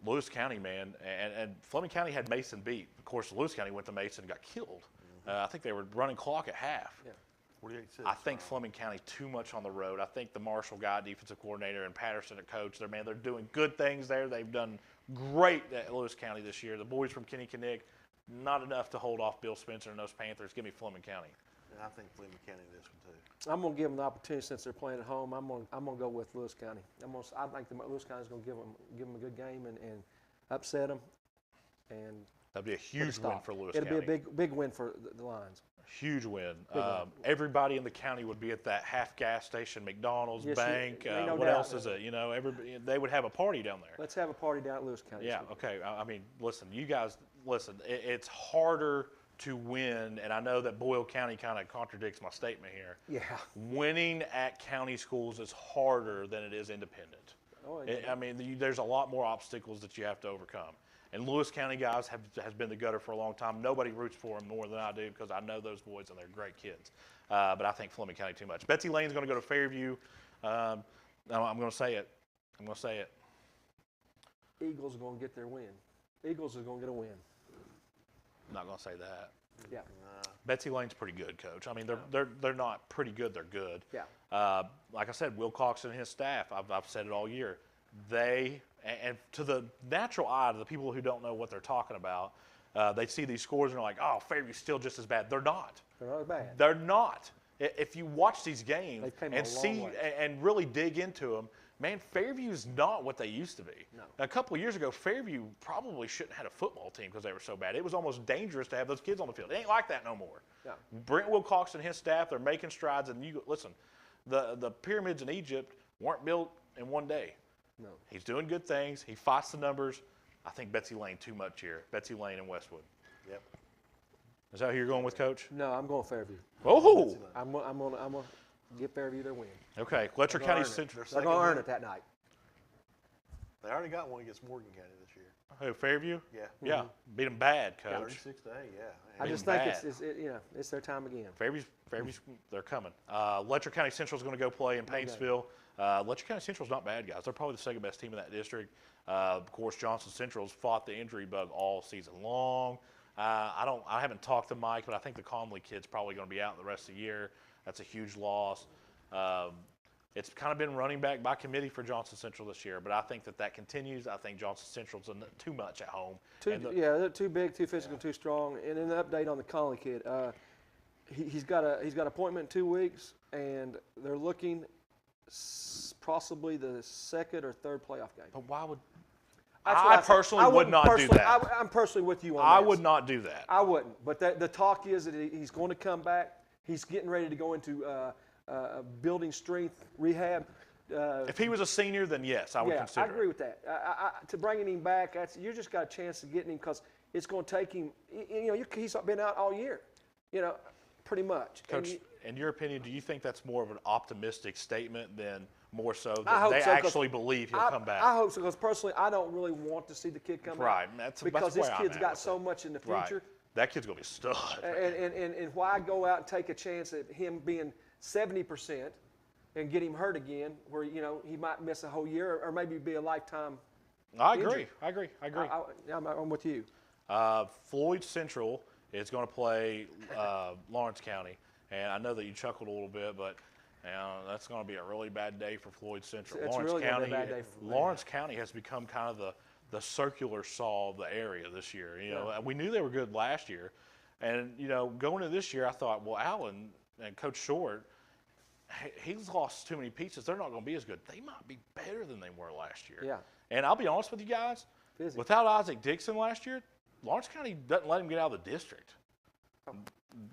Lewis County, man, and Fleming County had Mason beat. Of course, Lewis County went to Mason and got killed. I think they were running clock at half. Yeah. 48-6. I think Fleming County too much on the road. I think the Marshall guy, defensive coordinator, and Patterson, a coach, they're doing good things there. They've done great at Lewis County this year. The boys from Kenny Kinnick, not enough to hold off Bill Spencer and those Panthers. Give me Fleming County. And I think Fleming County this one too. I'm going to give them the opportunity since they're playing at home. I'm going to go with Lewis County. I think Lewis County is going to give them a good game and upset them. And that'd be a huge win for Lewis County. County. It'll be a big win for the Lions. Huge win. Everybody in the county would be at that half gas station, McDonald's, bank. What else is it? Everybody, they would have a party down there. Let's have a party down at Lewis County. Yeah. Okay. I mean, listen, you guys, listen. It's harder to win, and I know that Boyle County kind of contradicts my statement here. Yeah. Winning at county schools is harder than it is independent. Oh, I mean, there's a lot more obstacles that you have to overcome. And Lewis County guys has been the gutter for a long time. Nobody roots for them more than I do because I know those boys and they're great kids. But I think Fleming County too much. Betsy Lane's going to go to Fairview. I'm going to say it. Eagles are going to get their win. Eagles are going to get a win. I'm not going to say that. Yeah. Betsy Lane's pretty good, Coach. I mean, they're not pretty good. They're good. Yeah. Like I said, Will Cox and his staff. I've said it all year. And to the natural eye, to the people who don't know what they're talking about, they see these scores and they're like, "Oh, Fairview's still just as bad." They're not. They're not bad. They're not. If you watch these games and see and really dig into them, man, Fairview's not what they used to be. No. A couple of years ago, Fairview probably shouldn't have had a football team because they were so bad. It was almost dangerous to have those kids on the field. It ain't like that no more. No. Brent Wilcox and his staff, they're making strides. And you listen, the pyramids in Egypt weren't built in one day. No. He's doing good things. He fights the numbers. I think Betsy Lane too much here. Betsy Lane and Westwood. Yep. Is that who you're going with, Coach? No, I'm going Fairview. Oh. I'm going to give Fairview their win. Okay. Letcher County Central. They're going to earn it that night. They already got one against Morgan County this year. Who, Fairview? Yeah. Yeah. Beat them bad, Coach. 36-8, yeah. I just think it's their time again. Fairview's they're coming. Letcher County Central is going to go play in Paintsville. Letcher County Central's not bad, guys. They're probably the second best team in that district. Of course, Johnson Central's fought the injury bug all season long. I haven't talked to Mike, but I think the Conley kid's probably going to be out the rest of the year. That's a huge loss. It's kind of been running back by committee for Johnson Central this year, but I think that continues. I think Johnson Central's too much at home. They're too big, too physical, too strong. And an update on the Conley kid. He's got an appointment in 2 weeks, and they're looking possibly the second or third playoff game. But why would That's what I said. personally would wouldn't not do personally- that. I'm personally with you on I this. would not do that. I wouldn't. But the talk is that he's going to come back. He's getting ready to go into building strength rehab. If he was a senior, then yes, I would consider I agree with that. To bringing him back, you just got a chance of getting him because it's going to take him. He's been out all year. Pretty much. Coach, in your opinion, do you think that's more of an optimistic statement than more so I that hope they so, 'cause actually believe he'll come back? I hope so because personally, I don't really want to see the kid come Right. back. That's because where this I'm kid's at got with so it. much in the Right. future. That kid's going to be a stud. And why go out and take a chance at him being 70% and get him hurt again, where he might miss a whole year or maybe be a lifetime. I agree. injury. I agree. I'm with you. Floyd Central is going to play Lawrence County, and I know that you chuckled a little bit, but that's going to be a really bad day for Floyd Central. It's Lawrence really gonna County, be a bad day for Lawrence County has become kind of the circular saw of the area this year. We knew they were good last year, and going into this year, I thought, well, Allen and Coach Short, he's lost too many pieces. They're not going to be as good. They might be better than they were last year. Yeah. And I'll be honest with you guys, without Isaac Dixon last year, Lawrence County doesn't let him get out of the district.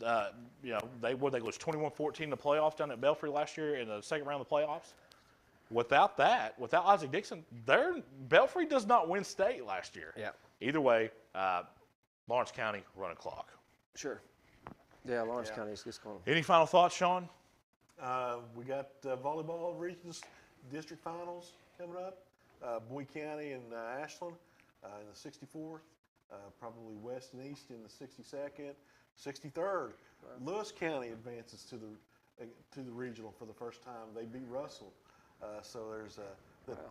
They lose 21-14 in the playoffs down at Belfry last year in the second round of the playoffs. Without Isaac Dixon, Belfry does not win state last year. Yeah. Either way, Lawrence County run a clock. Sure. Yeah, Lawrence County is just going. Any final thoughts, Sean? We got volleyball regions district finals coming up. Bowie County and Ashland in the 64th. Probably West and East in the 62nd. 63rd. Lewis County advances to the regional for the first time. They beat Russell. So there's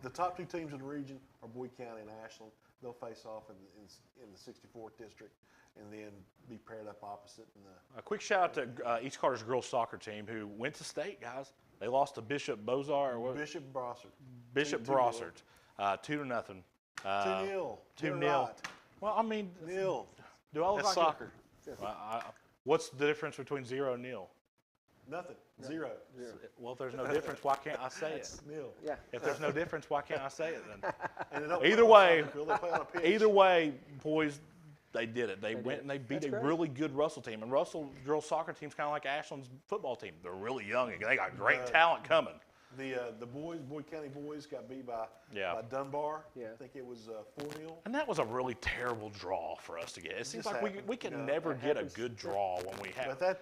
the top two teams in the region are Bowie County and Ashland. They'll face off in the 64th district and then be paired up opposite. A quick shout out to East Carter's girls soccer team who went to state, guys. They lost to Bishop Bozar or what? Bishop Brossard. Bishop Brossard, 2-0. 2-0. 2-0. Well, I mean, nil. Do I look That's like soccer. What's the difference between 0 and nil? Nothing. Zero. Well, if there's no difference, why can't I say it? Nil. Yeah. If there's no difference, why can't I say it then? And they don't Either play on way, soccer field, they play on a pitch. either way, boys, they did it. They went did. and they beat That's a great. really good Russell team. And Russell girls soccer team's kind of like Ashland's football team. They're really young and they got great talent coming. The Bowie County boys got beat by Dunbar. Yeah. I think it was 4-0. And that was a really terrible draw for us to get. It seems just like happened, we can you know, never that get happens. a good draw when we have. But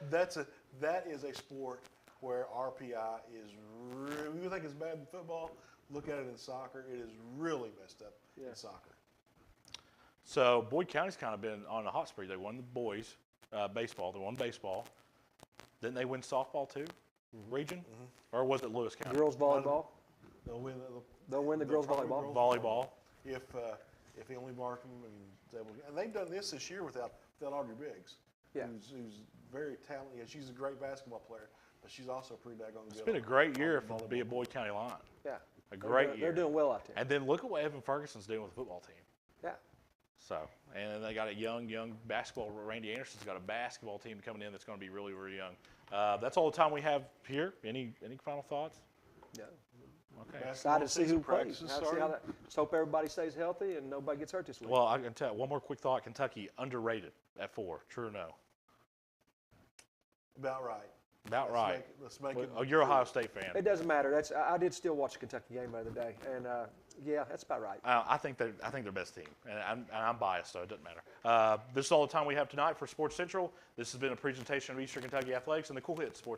that is a sport where RPI is really, you think it's bad in football, look at it in soccer. It is really messed up in soccer. So Boyd County's kind of been on a hot streak. They won the boys baseball. They won baseball. Didn't they win softball too? Region? Or was it Lewis County? Girls volleyball. They'll win the girls volleyball. Volleyball. If Emily Markham and they've done this year without Audrey Biggs, who's very talented. Yeah, she's a great basketball player, but she's also pretty daggone good. It's been a great year to be a Boyd County Lion. Yeah. A great year. They're doing well out there. And then look at what Evan Ferguson's doing with the football team. Yeah. So, and then they got a young basketball. Randy Anderson's got a basketball team coming in that's going to be really, really young. That's all the time we have here. Any final thoughts? Yeah. Okay. Excited to see who plays. Practices Just hope everybody stays healthy and nobody gets hurt this week. Well, I can tell one more quick thought. Kentucky underrated at 4. True or no? About right. About right. Let's make it. Oh, you're an Ohio State fan. It doesn't matter. I did still watch the Kentucky game the other day, and yeah, that's about right. I think they're best team, and I'm biased, so it doesn't matter. This is all the time we have tonight for Sports Central. This has been a presentation of Eastern Kentucky Athletics and the Cool Hits Sports.